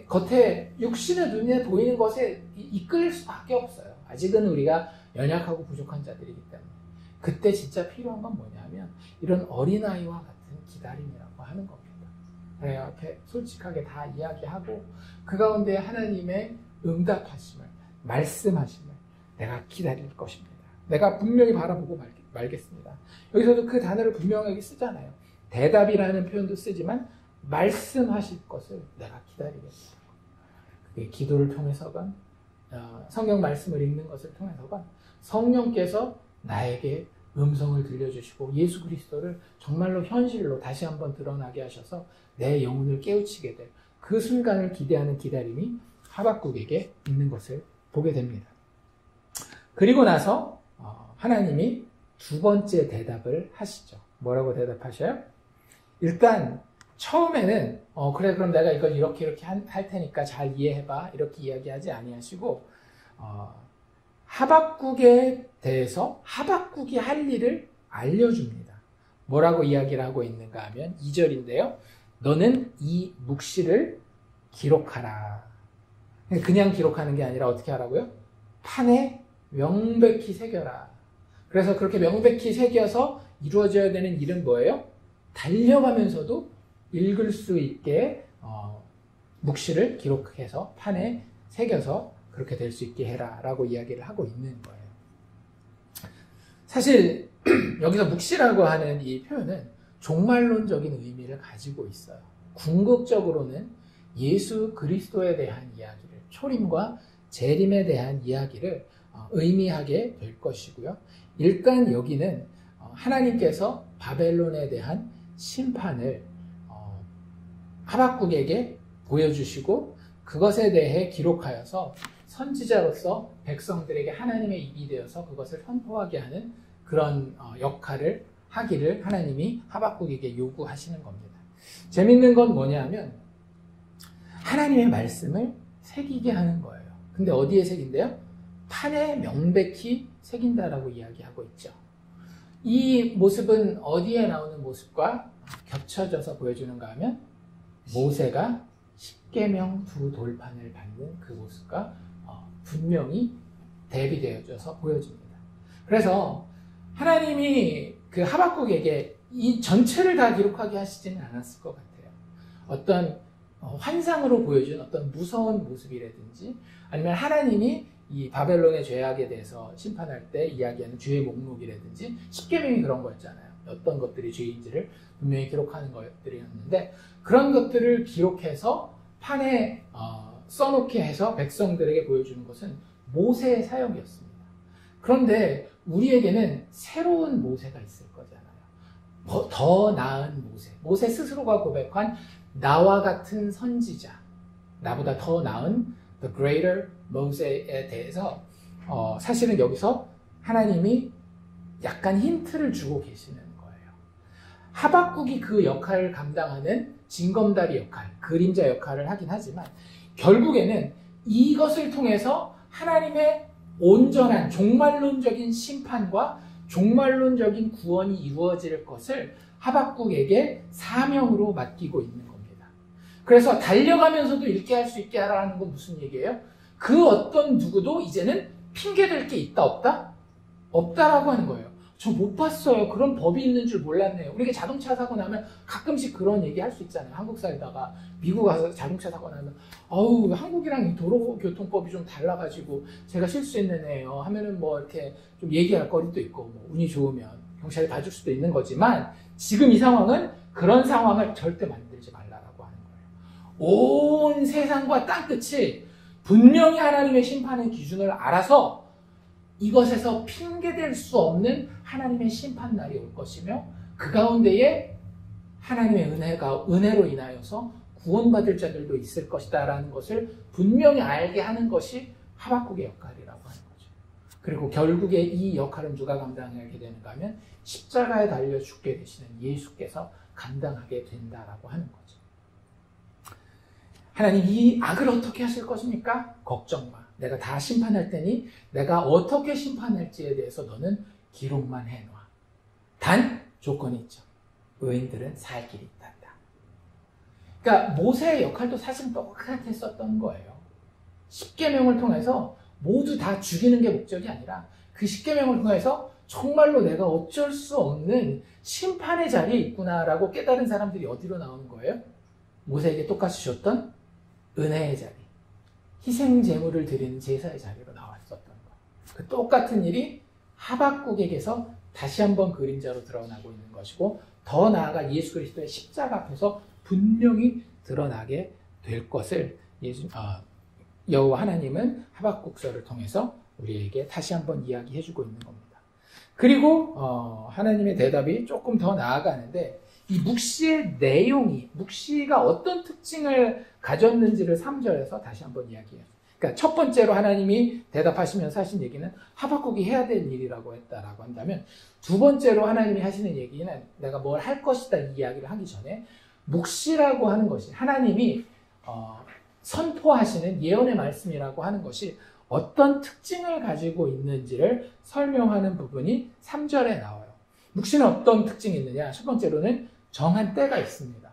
겉에 육신의 눈에 보이는 것에 이끌릴 수밖에 없어요. 아직은 우리가 연약하고 부족한 자들이기 때문에. 그때 진짜 필요한 건 뭐냐면 이런 어린아이와 같은 기다림이라고 하는 겁니다. 내 앞에 솔직하게 다 이야기하고 그 가운데 하나님의 응답하심을, 말씀하심을 내가 기다릴 것입니다. 내가 분명히 바라보고 말겠습니다. 여기서도 그 단어를 분명하게 쓰잖아요. 대답이라는 표현도 쓰지만 말씀하실 것을 내가 기다리겠다. 기도를 통해서건 성경 말씀을 읽는 것을 통해서건 성령께서 나에게 음성을 들려주시고 예수 그리스도를 정말로 현실로 다시 한번 드러나게 하셔서 내 영혼을 깨우치게 될 그 순간을 기대하는 기다림이 하박국에게 있는 것을 보게 됩니다. 그리고 나서 하나님이 두 번째 대답을 하시죠. 뭐라고 대답하셔요? 일단 처음에는 그래 그럼 내가 이걸 이렇게 할 테니까 잘 이해해봐 이렇게 이야기하지 아니하시고 하박국에 대해서 하박국이 할 일을 알려줍니다. 뭐라고 이야기를 하고 있는가 하면 2절인데요. 너는 이 묵시를 기록하라. 그냥 기록하는 게 아니라 어떻게 하라고요? 판에 명백히 새겨라. 그래서 그렇게 명백히 새겨서 이루어져야 되는 일은 뭐예요? 달려가면서도 읽을 수 있게 묵시를 기록해서 판에 새겨서 그렇게 될 수 있게 해라 라고 이야기를 하고 있는 거예요. 사실 여기서 묵시라고 하는 이 표현은 종말론적인 의미를 가지고 있어요. 궁극적으로는 예수 그리스도에 대한 이야기를, 초림과 재림에 대한 이야기를 의미하게 될 것이고요. 일단 여기는 하나님께서 바벨론에 대한 심판을 하박국에게 보여주시고 그것에 대해 기록하여서 선지자로서 백성들에게 하나님의 입이 되어서 그것을 선포하게 하는 그런 역할을 하기를 하나님이 하박국에게 요구하시는 겁니다. 재밌는 건 뭐냐면 하나님의 말씀을 새기게 하는 거예요. 근데 어디에 새긴대요? 판에 명백히 새긴다라고 이야기하고 있죠. 이 모습은 어디에 나오는 모습과 겹쳐져서 보여주는가 하면 모세가 십계명 두 돌판을 받는 그 모습과 분명히 대비되어져서 보여집니다. 그래서 하나님이 그 하박국에게 이 전체를 다 기록하게 하시지는 않았을 것 같아요. 어떤 환상으로 보여준 어떤 무서운 모습이라든지 아니면 하나님이 이 바벨론의 죄악에 대해서 심판할 때 이야기하는 죄의 목록이라든지 십계명이 그런 거였잖아요. 어떤 것들이 죄인지를 분명히 기록하는 것들이었는데 그런 것들을 기록해서 판에 써놓게 해서 백성들에게 보여주는 것은 모세의 사역이었습니다. 그런데 우리에게는 새로운 모세가 있을 거잖아요. 더 나은 모세 스스로가 고백한 나와 같은 선지자, 나보다 더 나은 the greater Mose에 대해서 사실은 여기서 하나님이 약간 힌트를 주고 계시는 거예요. 하박국이 그 역할을 감당하는 징검다리 역할, 그림자 역할을 하긴 하지만 결국에는 이것을 통해서 하나님의 온전한 종말론적인 심판과 종말론적인 구원이 이루어질 것을 하박국에게 사명으로 맡기고 있는 겁니다. 그래서 달려가면서도 읽게 할 수 있게 하라는 건 무슨 얘기예요? 그 어떤 누구도 이제는 핑계댈 게 있다 없다? 없다라고 하는 거예요. 저 못 봤어요. 그런 법이 있는 줄 몰랐네요. 우리가 자동차 사고 나면 가끔씩 그런 얘기 할 수 있잖아요. 한국 살다가 미국 가서 자동차 사고 나면 한국이랑 이 도로교통법이 좀 달라가지고 제가 실수했네요 하면은 뭐 이렇게 좀 얘기할 거리도 있고 뭐 운이 좋으면 경찰이 봐줄 수도 있는 거지만 지금 이 상황은 그런 상황을 절대 만들지 말라라고 하는 거예요. 온 세상과 땅끝이 분명히 하나님의 심판의 기준을 알아서 이것에서 핑계댈 수 없는 하나님의 심판날이 올 것이며 그 가운데에 하나님의 은혜로 인하여서 구원받을 자들도 있을 것이다 라는 것을 분명히 알게 하는 것이 하박국의 역할이라고 하는 거죠. 그리고 결국에 이 역할은 누가 감당하게 되는가 하면 십자가에 달려 죽게 되시는 예수께서 감당하게 된다라고 하는 거죠. 하나님 이 악을 어떻게 하실 것입니까? 걱정 마. 내가 다 심판할 테니 내가 어떻게 심판할지에 대해서 너는 기록만 해놔. 단 조건이 있죠. 의인들은 살 길이 있단다. 그러니까 모세의 역할도 사실 똑같았었던 거예요. 십계명을 통해서 모두 다 죽이는 게 목적이 아니라 그 십계명을 통해서 정말로 내가 어쩔 수 없는 심판의 자리에 있구나라고 깨달은 사람들이 어디로 나오는 거예요? 모세에게 똑같이 줬던 은혜의 자리. 희생 제물을 드리는 제사의 자리로 나왔었던 것. 그 똑같은 일이 하박국에게서 다시 한번 그림자로 드러나고 있는 것이고 더 나아가 예수 그리스도의 십자가 앞에서 분명히 드러나게 될 것을 여호와 하나님은 하박국서를 통해서 우리에게 다시 한번 이야기해주고 있는 겁니다. 그리고 하나님의 대답이 조금 더 나아가는데 이 묵시의 내용이 묵시가 어떤 특징을 가졌는지를 3절에서 다시 한번 이야기해요. 그러니까 첫 번째로 하나님이 대답하시면서 하신 얘기는 하박국이 해야 될 일이라고 했다라고 한다면 두 번째로 하나님이 하시는 얘기는 내가 뭘 할 것이다 이 이야기를 하기 전에 묵시라고 하는 것이 하나님이 선포하시는 예언의 말씀이라고 하는 것이 어떤 특징을 가지고 있는지를 설명하는 부분이 3절에 나와요. 묵시는 어떤 특징이 있느냐? 첫 번째로는 정한 때가 있습니다.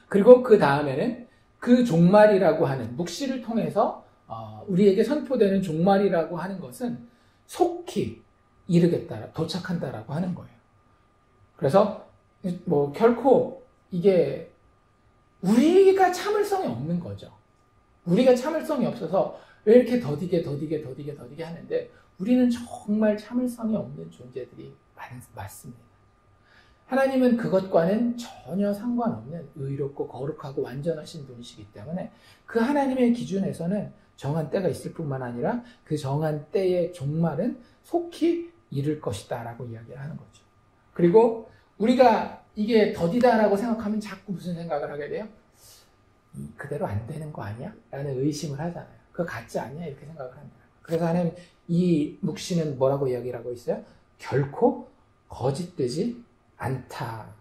그리고 그 다음에는 그 종말이라고 하는 묵시를 통해서 우리에게 선포되는 종말이라고 하는 것은 속히 이르겠다, 도착한다라고 하는 거예요. 그래서 뭐 결코 이게 우리가 참을성이 없는 거죠. 우리가 참을성이 없어서 왜 이렇게 더디게 하는데 우리는 정말 참을성이 없는 존재들이 많습니다. 하나님은 그것과는 전혀 상관없는 의롭고 거룩하고 완전하신 분이시기 때문에 그 하나님의 기준에서는 정한 때가 있을 뿐만 아니라 그 정한 때의 종말은 속히 이를 것이다 라고 이야기를 하는 거죠. 그리고 우리가 이게 더디다라고 생각하면 자꾸 무슨 생각을 하게 돼요? 그대로 안 되는 거 아니야? 라는 의심을 하잖아요. 그거 같지 않냐? 이렇게 생각을 합니다. 그래서 하나님 이 묵시는 뭐라고 이야기를 하고 있어요? 결코 거짓되지 않다.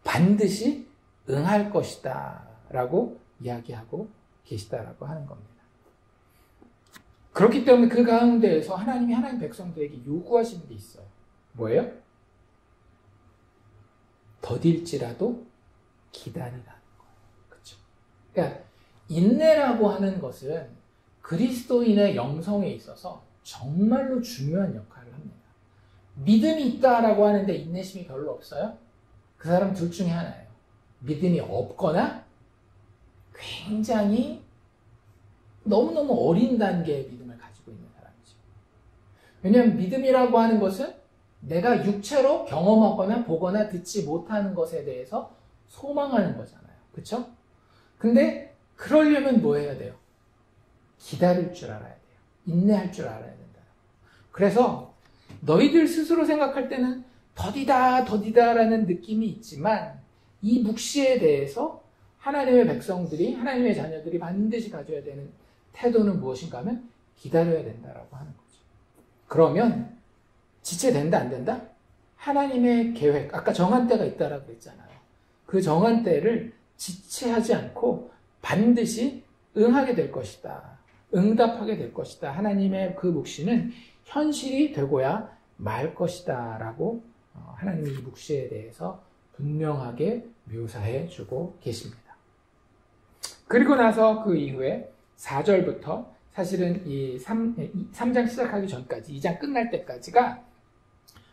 반드시 응할 것이다. 라고 이야기하고 계시다라고 하는 겁니다. 그렇기 때문에 그 가운데에서 하나님이 하나님 백성들에게 요구하시는 게 있어요. 뭐예요? 더딜지라도 기다리라는 거예요. 그렇죠? 그러니까 인내라고 하는 것은 그리스도인의 영성에 있어서 정말로 중요한 역할을 합니다. 믿음이 있다라고 하는데 인내심이 별로 없어요? 그 사람 둘 중에 하나예요. 믿음이 없거나 굉장히 너무너무 어린 단계의 믿음을 가지고 있는 사람이죠. 왜냐하면 믿음이라고 하는 것은 내가 육체로 경험하거나 보거나 듣지 못하는 것에 대해서 소망하는 거잖아요. 그렇죠? 근데 그러려면 뭐 해야 돼요? 기다릴 줄 알아야 돼요. 인내할 줄 알아야 된다. 그래서 너희들 스스로 생각할 때는 더디다라는 느낌이 있지만 이 묵시에 대해서 하나님의 백성들이, 하나님의 자녀들이 반드시 가져야 되는 태도는 무엇인가 하면 기다려야 된다라고 하는 거죠. 그러면 지체된다 안 된다? 하나님의 계획, 아까 정한 때가 있다라고 그랬잖아요. 그 정한 때를 지체하지 않고 반드시 응하게 될 것이다. 응답하게 될 것이다. 하나님의 그 묵시는 현실이 되고야 말 것이다 라고 하나님이 이 묵시에 대해서 분명하게 묘사해 주고 계십니다. 그리고 나서 그 이후에 4절부터 사실은 이 3장 시작하기 전까지 2장 끝날 때까지가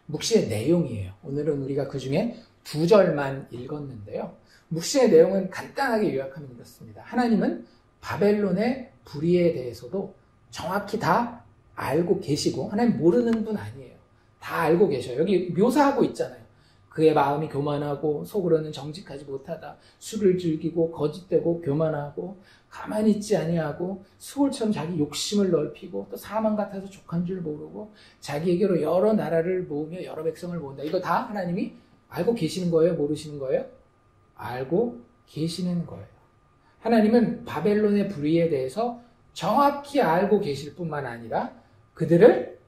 묵시의 내용이에요. 오늘은 우리가 그 중에 2절만 읽었는데요. 묵시의 내용은 간단하게 요약하면 이렇습니다. 하나님은 바벨론의 불의에 대해서도 정확히 다 알고 계시고 하나님 모르는 분 아니에요. 다 알고 계셔요. 여기 묘사하고 있잖아요. 그의 마음이 교만하고 속으로는 정직하지 못하다. 술을 즐기고 거짓되고 교만하고 가만히 있지 아니하고 수월처럼 자기 욕심을 넓히고 또 사망 같아서 족한 줄 모르고 자기에게로 여러 나라를 모으며 여러 백성을 모은다. 이거 다 하나님이 알고 계시는 거예요? 모르시는 거예요? 알고 계시는 거예요. 하나님은 바벨론의 불의에 대해서 정확히 알고 계실 뿐만 아니라 그들을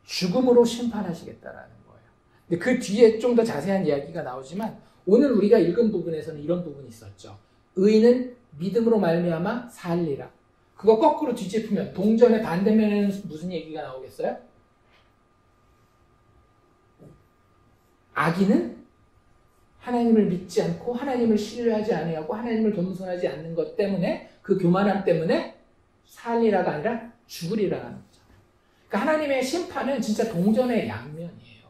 죽음으로 심판하시겠다라는 거예요. 근데 그 뒤에 좀 더 자세한 이야기가 나오지만 오늘 우리가 읽은 부분에서는 이런 부분이 있었죠. 의인은 믿음으로 말미암아 살리라. 그거 거꾸로 뒤집으면 동전의 반대면에는 무슨 얘기가 나오겠어요? 악인은 하나님을 믿지 않고 하나님을 신뢰하지 아니하고 하나님을 겸손하지 않는 것 때문에 그 교만함 때문에 살리라가 아니라 죽으리라는 거죠. 그러니까 하나님의 심판은 진짜 동전의 양면이에요.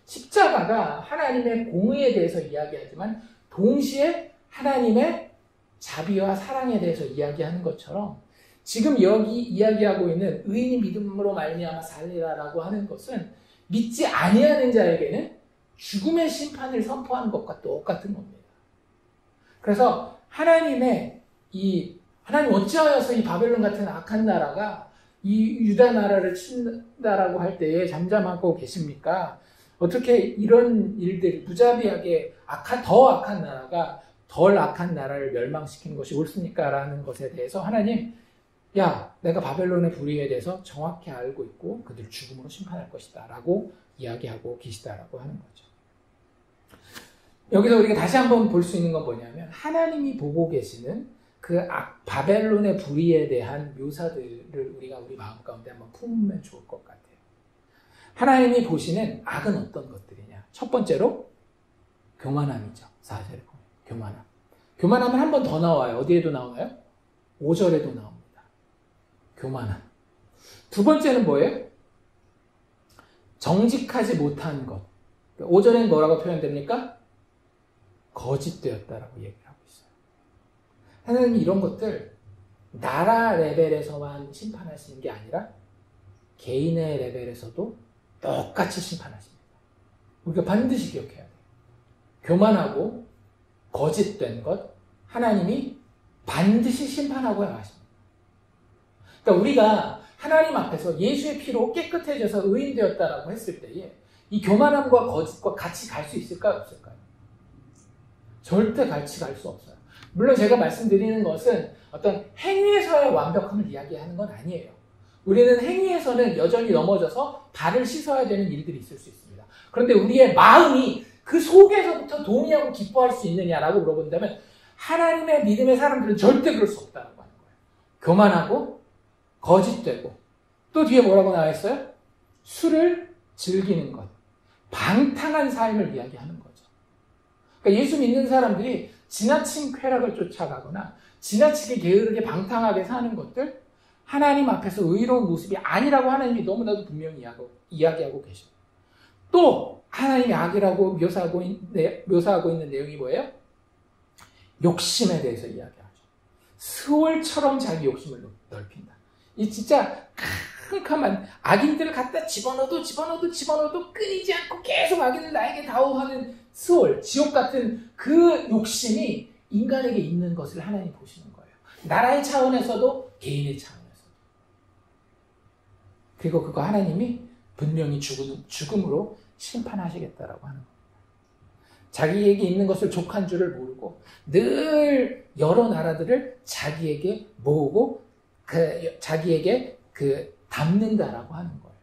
십자가가 하나님의 공의에 대해서 이야기하지만 동시에 하나님의 자비와 사랑에 대해서 이야기하는 것처럼 지금 여기 이야기하고 있는 의인이 믿음으로 말미암아 살리라라고 하는 것은 믿지 아니하는 자에게는 죽음의 심판을 선포하는 것과 똑같은 겁니다. 그래서 하나님의 하나님 어찌하여서 이 바벨론 같은 악한 나라가 이 유다 나라를 친다라고 할 때에 잠잠하고 계십니까? 어떻게 이런 일들, 무자비하게 더 악한 나라가 덜 악한 나라를 멸망시키는 것이 옳습니까? 라는 것에 대해서 하나님, 야, 내가 바벨론의 불의에 대해서 정확히 알고 있고 그들 죽음으로 심판할 것이다 라고 이야기하고 계시다라고 하는 거죠. 여기서 우리가 다시 한번 볼 수 있는 건 뭐냐면 하나님이 보고 계시는 그 바벨론의 불의에 대한 묘사들을 우리가 우리 마음 가운데 한번 품으면 좋을 것 같아요. 하나님이 보시는 악은 어떤 것들이냐. 첫 번째로 교만함이죠. 4절에 보면 교만함. 교만함은 한 번 더 나와요. 어디에도 나오나요? 5절에도 나옵니다. 교만함. 두 번째는 뭐예요? 정직하지 못한 것. 5절에는 뭐라고 표현됩니까? 거짓되었다라고 얘기를 하고 있어요. 하나님이 이런 것들 나라 레벨에서만 심판하시는 게 아니라 개인의 레벨에서도 똑같이 심판하십니다. 우리가 반드시 기억해야 돼요. 교만하고 거짓된 것 하나님이 반드시 심판하고 나가십니다. 그러니까 우리가 하나님 앞에서 예수의 피로 깨끗해져서 의인되었다라고 했을 때에 이 교만함과 거짓과 같이 갈 수 있을까요? 없을까요? 절대 같이 갈 수 없어요. 물론 제가 말씀드리는 것은 어떤 행위에서의 완벽함을 이야기하는 건 아니에요. 우리는 행위에서는 여전히 넘어져서 발을 씻어야 되는 일들이 있을 수 있습니다. 그런데 우리의 마음이 그 속에서부터 동의하고 기뻐할 수 있느냐라고 물어본다면 하나님의 믿음의 사람들은 절대 그럴 수 없다고 하는 거예요. 교만하고 거짓되고 또 뒤에 뭐라고 나와 있어요? 술을 즐기는 것, 방탕한 삶을 이야기하는 거죠. 그러니까 예수 믿는 사람들이 지나친 쾌락을 쫓아가거나 지나치게 게으르게 방탕하게 사는 것들 하나님 앞에서 의로운 모습이 아니라고 하나님이 너무나도 분명히 이야기하고 계십니다. 또 하나님이 악이라고 묘사하고 있는 내용이 뭐예요? 욕심에 대해서 이야기하죠. 스월처럼 자기 욕심을 넓힌다. 이 진짜 캄캄한 악인들을 갖다 집어넣어도 끊이지 않고 계속 악인을 나에게 다오하는 스월, 지옥 같은 그 욕심이 인간에게 있는 것을 하나님 보시는 거예요. 나라의 차원에서도 개인의 차원에서도. 그리고 그거 하나님이 분명히 죽음으로 심판하시겠다라고 하는 겁니다. 자기에게 있는 것을 족한 줄을 모르고 늘 여러 나라들을 자기에게 모으고 자기에게 담는다라고 하는 거예요.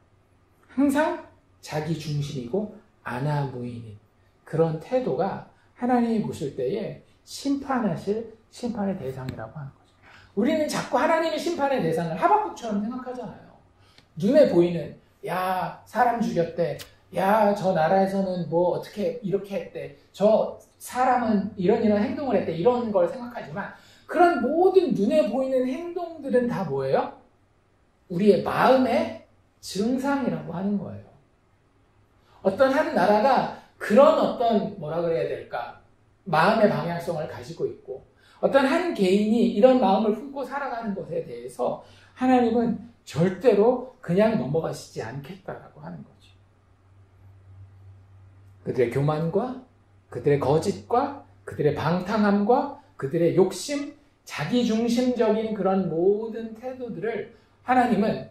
항상 자기 중심이고 아나무인인 그런 태도가 하나님이 보실 때에 심판하실 심판의 대상이라고 하는 거죠. 우리는 자꾸 하나님의 심판의 대상을 하박국처럼 생각하잖아요. 눈에 보이는 야 사람 죽였대, 야 저 나라에서는 뭐 어떻게 이렇게 했대, 저 사람은 이런 행동을 했대, 이런 걸 생각하지만 그런 모든 눈에 보이는 행동들은 다 뭐예요? 우리의 마음의 증상이라고 하는 거예요. 어떤 한 나라가 그런 어떤 뭐라 그래야 될까? 마음의 방향성을 가지고 있고 어떤 한 개인이 이런 마음을 품고 살아가는 것에 대해서 하나님은 절대로 그냥 넘어가시지 않겠다라고 하는 거죠. 그들의 교만과 그들의 거짓과 그들의 방탕함과 그들의 욕심, 자기중심적인 그런 모든 태도들을 하나님은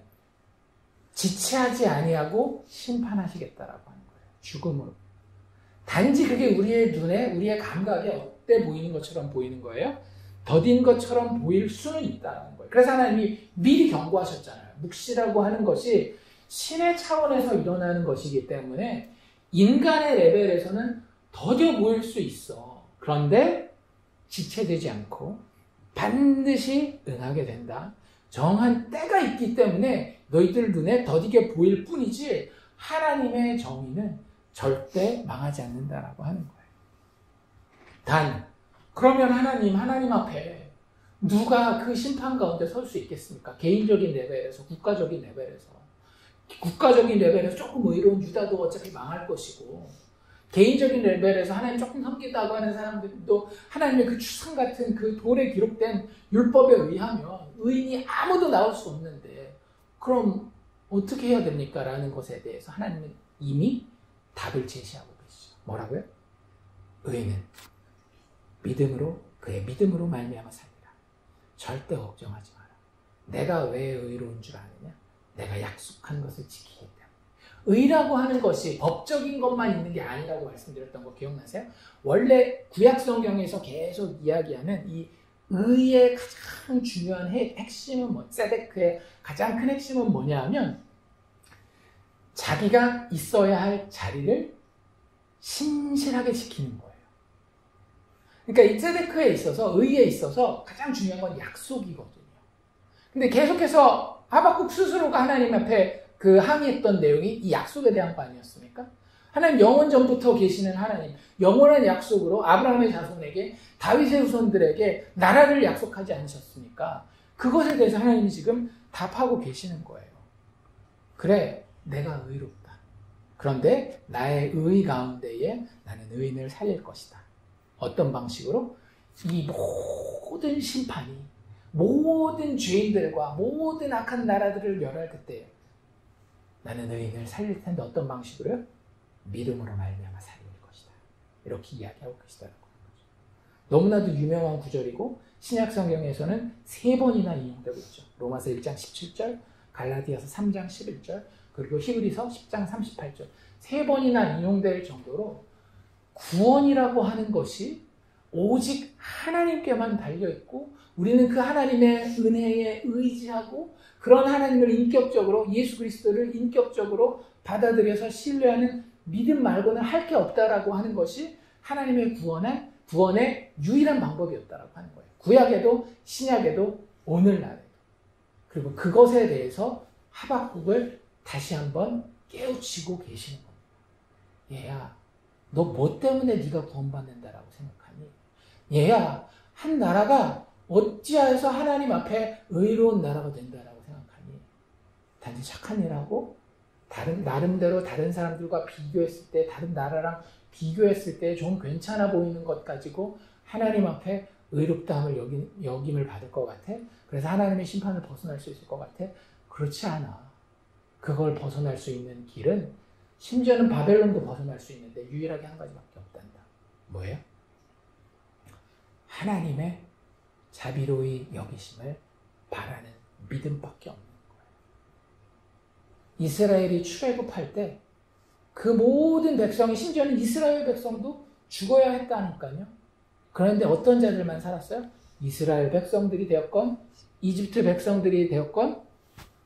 지체하지 아니하고 심판하시겠다라고 하는 거예요. 죽음으로. 단지 그게 우리의 눈에, 우리의 감각에 어때 보이는 것처럼 보이는 거예요. 더딘 것처럼 보일 수는 있다는 거예요. 그래서 하나님이 미리 경고하셨잖아요. 묵시라고 하는 것이 신의 차원에서 일어나는 것이기 때문에 인간의 레벨에서는 더뎌 보일 수 있어. 그런데 지체되지 않고 반드시 응하게 된다. 정한 때가 있기 때문에 너희들 눈에 더디게 보일 뿐이지 하나님의 정의는 절대 망하지 않는다라고 하는 거예요. 단, 그러면 하나님 앞에 누가 그 심판 가운데 설 수 있겠습니까? 개인적인 레벨에서, 국가적인 레벨에서. 국가적인 레벨에서 조금 의로운 유다도 어차피 망할 것이고, 개인적인 레벨에서 하나님 조금 섬기다고 하는 사람들도 하나님의 그 추상 같은 그 돌에 기록된 율법에 의하면 의인이 아무도 나올 수 없는데 그럼 어떻게 해야 됩니까? 라는 것에 대해서 하나님은 이미 답을 제시하고 계시죠. 뭐라고요? 의인은 믿음으로, 그의 믿음으로 말미암아 살리라. 절대 걱정하지 마라. 내가 왜 의로운 줄 아느냐? 내가 약속한 것을 지키기 때문에. 의라고 하는 것이 법적인 것만 있는 게 아니라고 말씀드렸던 거 기억나세요? 원래 구약 성경에서 계속 이야기하는 이 의의 가장 중요한 핵심은 세데크의 가장 큰 핵심은 뭐냐 하면 자기가 있어야 할 자리를 신실하게 지키는 거예요. 그러니까 이 세데크에 있어서, 의에 있어서 가장 중요한 건 약속이거든요. 근데 계속해서 하박국 스스로가 하나님 앞에 항의했던 내용이 이 약속에 대한 거 아니었습니까? 하나님 영원 전부터 계시는 하나님, 영원한 약속으로 아브라함의 자손에게, 다윗의 후손들에게 나라를 약속하지 않으셨습니까? 그것에 대해서 하나님이 지금 답하고 계시는 거예요. 그래, 내가 의롭다. 그런데 나의 의 가운데에 나는 의인을 살릴 것이다. 어떤 방식으로? 이 모든 심판이, 모든 죄인들과 모든 악한 나라들을 멸할 그때 나는 의인을 살릴 텐데 어떤 방식으로요? 믿음으로 말미암아 살릴 것이다. 이렇게 이야기하고 계시더라고요. 너무나도 유명한 구절이고 신약 성경에서는 3번이나 인용되고 있죠. 로마서 1장 17절, 갈라디아서 3장 11절, 그리고 히브리서 10장 38절. 3번이나 인용될 정도로 구원이라고 하는 것이 오직 하나님께만 달려있고 우리는 그 하나님의 은혜에 의지하고 그런 하나님을 인격적으로, 예수 그리스도를 인격적으로 받아들여서 신뢰하는 믿음 말고는 할 게 없다라고 하는 것이 하나님의 구원의 유일한 방법이었다라고 하는 거예요. 구약에도 신약에도 오늘날에도. 그리고 그것에 대해서 하박국을 다시 한번 깨우치고 계시는 겁니다. 얘야, 너 뭐 때문에 네가 구원받는다라고 생각하니? 얘야, 한 나라가 어찌하여서 하나님 앞에 의로운 나라가 된다라고 생각하니? 단지 착한 일하고 나름대로 다른 사람들과 비교했을 때, 다른 나라랑 비교했을 때 좀 괜찮아 보이는 것 가지고 하나님 앞에 의롭다함을 여김을 받을 것 같아? 그래서 하나님의 심판을 벗어날 수 있을 것 같아? 그렇지 않아. 그걸 벗어날 수 있는 길은 심지어는 바벨론도 벗어날 수 있는데 유일하게 한 가지밖에 없단다. 뭐예요? 하나님의 자비로이 여기심을 바라는 믿음밖에 없는 거예요. 이스라엘이 출애굽할 때 그 모든 백성이, 심지어는 이스라엘 백성도 죽어야 했다니까요. 그런데 어떤 자들만 살았어요? 이스라엘 백성들이 되었건 이집트 백성들이 되었건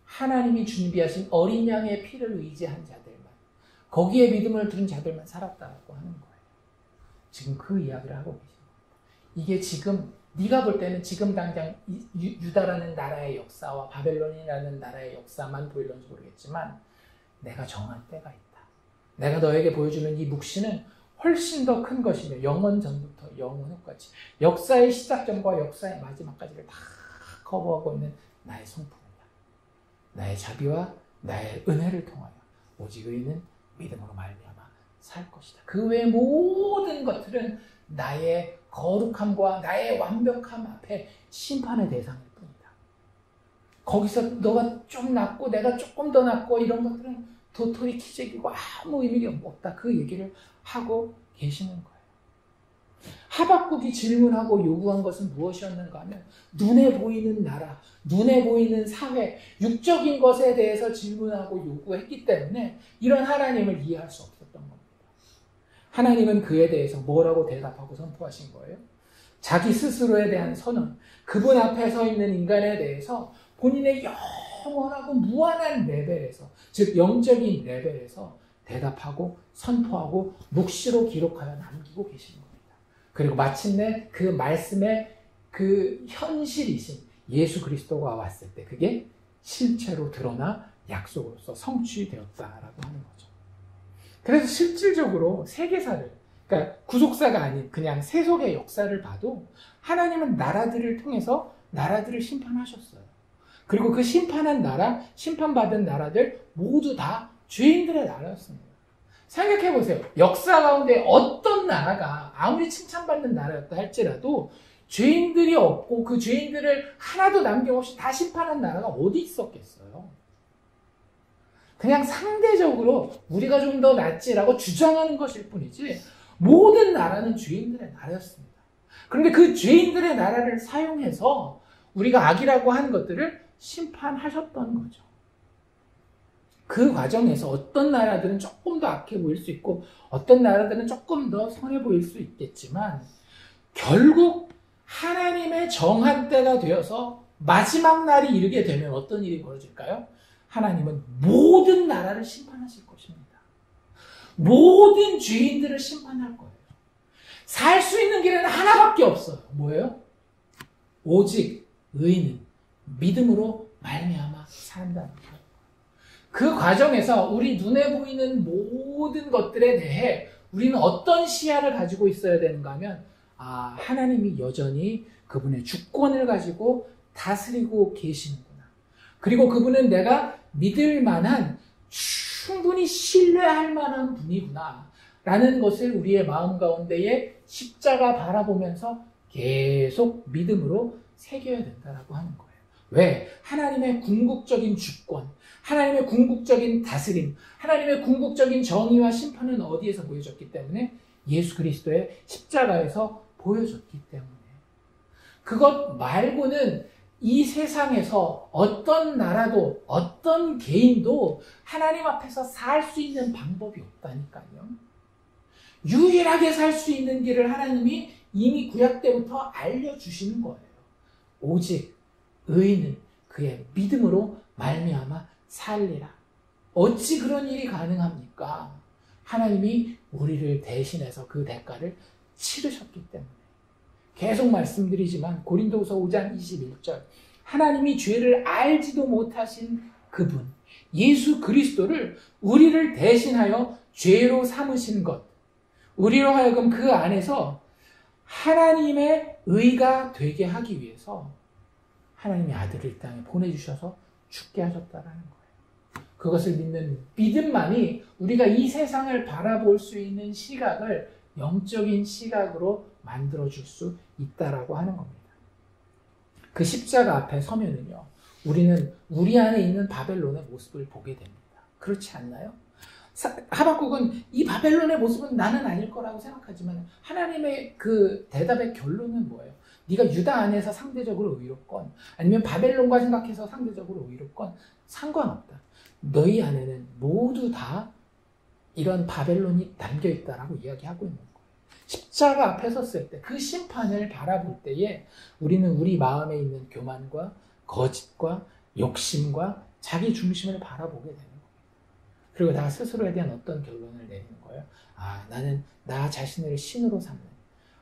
하나님이 준비하신 어린 양의 피를 의지한 자들만, 거기에 믿음을 둔 자들만 살았다고 하는 거예요. 지금 그 이야기를 하고 계십니다. 이게 지금 네가 볼 때는 지금 당장 유다라는 나라의 역사와 바벨론이라는 나라의 역사만 보일런지 모르겠지만 내가 정한 때가 있다. 내가 너에게 보여주는 이 묵시는 훨씬 더 큰 것이며 영원 전부터 영원 후까지 역사의 시작점과 역사의 마지막까지를 다 커버하고 있는 나의 성품이다. 나의 자비와 나의 은혜를 통하여 오직 의인은 믿음으로 말미암아 살 것이다. 그 외의 모든 것들은 나의 거룩함과 나의 완벽함 앞에 심판의 대상일 뿐이다. 거기서 너가 좀 낫고 내가 조금 더 낫고 이런 것들은 도토리 키재기고 아무 의미가 없다. 그 얘기를 하고 계시는 거예요. 하박국이 질문하고 요구한 것은 무엇이었는가 하면 눈에 보이는 나라, 눈에 보이는 사회, 육적인 것에 대해서 질문하고 요구했기 때문에 이런 하나님을 이해할 수 없었던 겁니다. 하나님은 그에 대해서 뭐라고 대답하고 선포하신 거예요? 자기 스스로에 대한 선언, 그분 앞에 서 있는 인간에 대해서 본인의 영원하고 무한한 레벨에서, 즉 영적인 레벨에서 대답하고 선포하고 묵시로 기록하여 남기고 계시는 겁니다. 그리고 마침내 그 말씀의 그 현실이신 예수 그리스도가 왔을 때 그게 실체로 드러나 약속으로서 성취되었다라고 하는 거죠. 그래서 실질적으로 세계사를, 그러니까 구속사가 아닌 그냥 세속의 역사를 봐도 하나님은 나라들을 통해서 나라들을 심판하셨어요. 그리고 그 심판한 나라, 심판받은 나라들 모두 다 죄인들의 나라였습니다. 생각해보세요. 역사 가운데 어떤 나라가 아무리 칭찬받는 나라였다 할지라도 죄인들이 없고 그 죄인들을 하나도 남김없이 다 심판한 나라가 어디 있었겠어요? 그냥 상대적으로 우리가 좀 더 낫지라고 주장하는 것일 뿐이지 모든 나라는 죄인들의 나라였습니다. 그런데 그 죄인들의 나라를 사용해서 우리가 악이라고 하는 것들을 심판하셨던 거죠. 그 과정에서 어떤 나라들은 조금 더 악해 보일 수 있고 어떤 나라들은 조금 더 선해 보일 수 있겠지만 결국 하나님의 정한 때가 되어서 마지막 날이 이르게 되면 어떤 일이 벌어질까요? 하나님은 모든 나라를 심판하실 것입니다. 모든 죄인들을 심판할 거예요. 살 수 있는 길은 하나밖에 없어요. 뭐예요? 오직 의인은 믿음으로 말미암아 산다는 거예요. 그 과정에서 우리 눈에 보이는 모든 것들에 대해 우리는 어떤 시야를 가지고 있어야 되는가 하면 하나님이 여전히 그분의 주권을 가지고 다스리고 계시는구나. 그리고 그분은 내가 믿을 만한 충분히 신뢰할 만한 분이구나 라는 것을 우리의 마음 가운데에 십자가 바라보면서 계속 믿음으로 새겨야 된다라고 하는 거예요. 왜? 하나님의 궁극적인 주권, 하나님의 궁극적인 다스림, 하나님의 궁극적인 정의와 심판은 어디에서 보여졌기 때문에? 예수 그리스도의 십자가에서 보여줬기 때문에. 그것 말고는 이 세상에서 어떤 나라도 어떤 개인도 하나님 앞에서 살 수 있는 방법이 없다니까요. 유일하게 살 수 있는 길을 하나님이 이미 구약 때부터 알려주시는 거예요. 오직 의인은 그의 믿음으로 말미암아 살리라. 어찌 그런 일이 가능합니까? 하나님이 우리를 대신해서 그 대가를 치르셨기 때문에. 계속 말씀드리지만 고린도후서 5장 21절 하나님이 죄를 알지도 못하신 그분 예수 그리스도를 우리를 대신하여 죄로 삼으신 것, 우리로 하여금 그 안에서 하나님의 의가 되게 하기 위해서 하나님의 아들을 이 땅에 보내주셔서 죽게 하셨다라는 거예요. 그것을 믿는 믿음만이 우리가 이 세상을 바라볼 수 있는 시각을 영적인 시각으로 만들어줄 수 있다라고 하는 겁니다. 그 십자가 앞에 서면은요, 우리는 우리 안에 있는 바벨론의 모습을 보게 됩니다. 그렇지 않나요? 하박국은 이 바벨론의 모습은 나는 아닐 거라고 생각하지만 하나님의 그 대답의 결론은 뭐예요? 네가 유다 안에서 상대적으로 의롭건 아니면 바벨론과 생각해서 상대적으로 의롭건 상관없다. 너희 안에는 모두 다 이런 바벨론이 담겨있다라고 이야기하고 있는 거예요. 십자가 앞에 섰을 때 그 심판을 바라볼 때에 우리는 우리 마음에 있는 교만과 거짓과 욕심과 자기 중심을 바라보게 되는 거예요. 그리고 나 스스로에 대한 어떤 결론을 내리는 거예요? 나는 나 자신을 신으로 삼는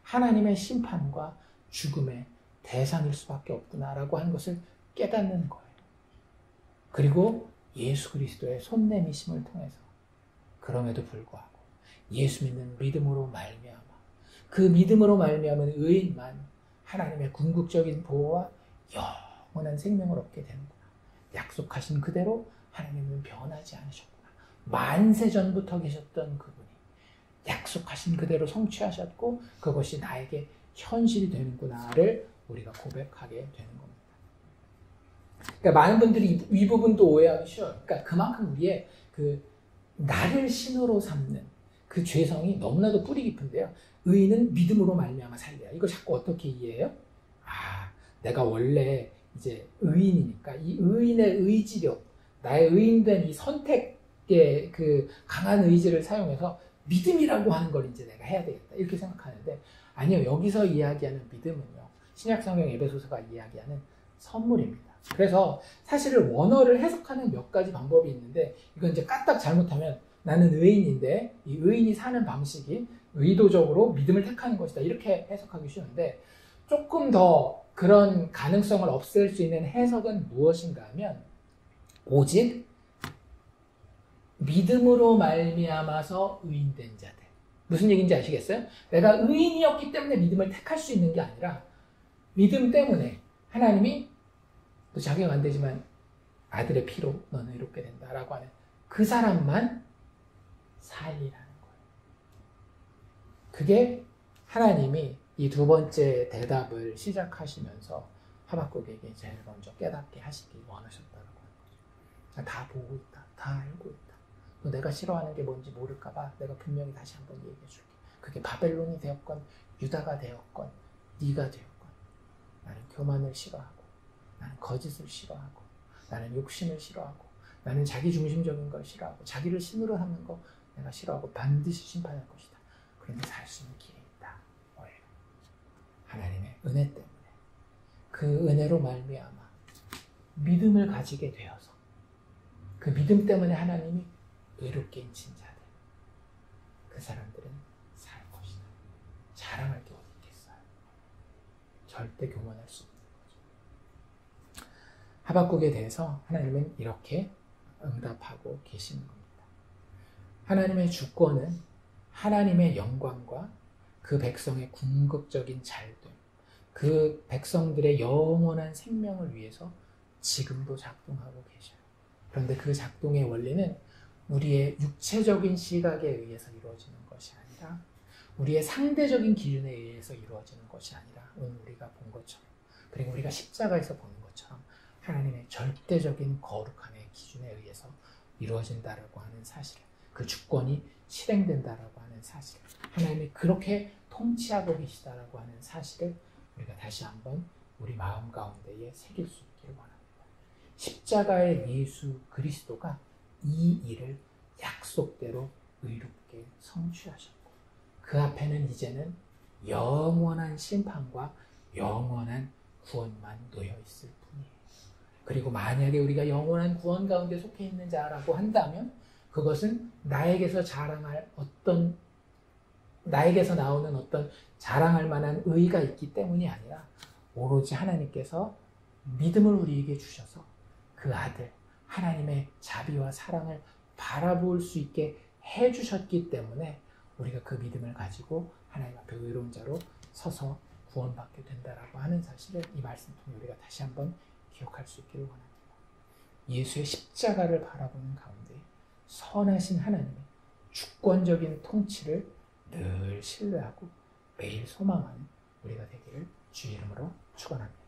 하나님의 심판과 죽음의 대상일 수밖에 없구나라고 하는 것을 깨닫는 거예요. 그리고 예수 그리스도의 손내미심을 통해서 그럼에도 불구하고 예수 믿는 믿음으로 말미암아 그 믿음으로 말미암은 의인만 하나님의 궁극적인 보호와 영원한 생명을 얻게 되는구나. 약속하신 그대로 하나님은 변하지 않으셨구나. 만세전부터 계셨던 그분이 약속하신 그대로 성취하셨고 그것이 나에게 현실이 되는구나를 우리가 고백하게 되는 겁니다. 그러니까 많은 분들이 이 부분도 오해하기 쉬워요. 그러니까 그만큼 우리의 그 나를 신으로 삼는 그 죄성이 너무나도 뿌리 깊은데요. 의인은 믿음으로 말미암아 살리라. 이거 자꾸 어떻게 이해해요? 내가 원래 이제 의인이니까 이 의인의 의지력, 나의 의인된 이 선택의 그 강한 의지를 사용해서 믿음이라고 하는 걸 이제 내가 해야 되겠다. 이렇게 생각하는데 아니요. 여기서 이야기하는 믿음은요. 신약성경 에베소서가 이야기하는 선물입니다. 그래서 사실은 원어를 해석하는 몇 가지 방법이 있는데 이건 이제 까딱 잘못하면 나는 의인인데 이 의인이 사는 방식이 의도적으로 믿음을 택하는 것이다. 이렇게 해석하기 쉬운데 조금 더 그런 가능성을 없앨 수 있는 해석은 무엇인가 하면 오직 믿음으로 말미암아서 의인된 자들. 무슨 얘기인지 아시겠어요? 내가 의인이었기 때문에 믿음을 택할 수 있는 게 아니라 믿음 때문에 하나님이 또 자격 안 되지만 아들의 피로 너는 의롭게 된다라고 하는 그 사람만 살리라는 거예요. 그게 하나님이 이 두 번째 대답을 시작하시면서 하박국에게 제일 먼저 깨닫게 하시길 원하셨다고 하는 거죠. 다 보고 있다. 다 알고 있다. 너 내가 싫어하는 게 뭔지 모를까봐 내가 분명히 다시 한번 얘기해 줄게. 그게 바벨론이 되었건 유다가 되었건 네가 되었건 나는 교만을 싫어하고 나는 거짓을 싫어하고, 나는 욕심을 싫어하고, 나는 자기중심적인 걸 싫어하고, 자기를 신으로 하는 거 내가 싫어하고 반드시 심판할 것이다. 그런데 살 수 있는 길이 있다. 뭐예요? 하나님의 은혜 때문에, 그 은혜로 말미암아 믿음을 가지게 되어서 그 믿음 때문에 하나님이 의롭게 인친 자들, 그 사람들은 살 것이다. 자랑할 게 어디 있겠어요? 절대 교만할 수 없는 거죠. 하박국에 대해서 하나님은 이렇게 응답하고 계시는 겁니다. 하나님의 주권은 하나님의 영광과 그 백성의 궁극적인 잘됨, 그 백성들의 영원한 생명을 위해서 지금도 작동하고 계셔요. 그런데 그 작동의 원리는 우리의 육체적인 시각에 의해서 이루어지는 것이 아니라, 우리의 상대적인 기준에 의해서 이루어지는 것이 아니라, 오늘 우리가 본 것처럼, 그리고 우리가 십자가에서 보는 것처럼 하나님의 절대적인 거룩함의 기준에 의해서 이루어진다라고 하는 사실, 그 주권이 실행된다라고 하는 사실, 하나님이 그렇게 통치하고 계시다라고 하는 사실을 우리가 다시 한번 우리 마음 가운데에 새길 수 있기를 원합니다. 십자가의 예수 그리스도가 이 일을 약속대로 의롭게 성취하셨고, 그 앞에는 이제는 영원한 심판과 영원한 구원만 놓여 있을 뿐이에요. 그리고 만약에 우리가 영원한 구원 가운데 속해 있는 자라고 한다면, 그것은 나에게서 나오는 어떤 자랑할 만한 의의가 있기 때문이 아니라, 오로지 하나님께서 믿음을 우리에게 주셔서 그 아들 하나님의 자비와 사랑을 바라볼 수 있게 해주셨기 때문에 우리가 그 믿음을 가지고 하나님 앞에 의로운 자로 서서 구원받게 된다라고 하는 사실을 이 말씀 통해 우리가 다시 한번 기억할 수 있기를 원합니다. 예수의 십자가를 바라보는 가운데 선하신 하나님의 주권적인 통치를 늘 신뢰하고 매일 소망하는 우리가 되기를 주의 이름으로 축원합니다.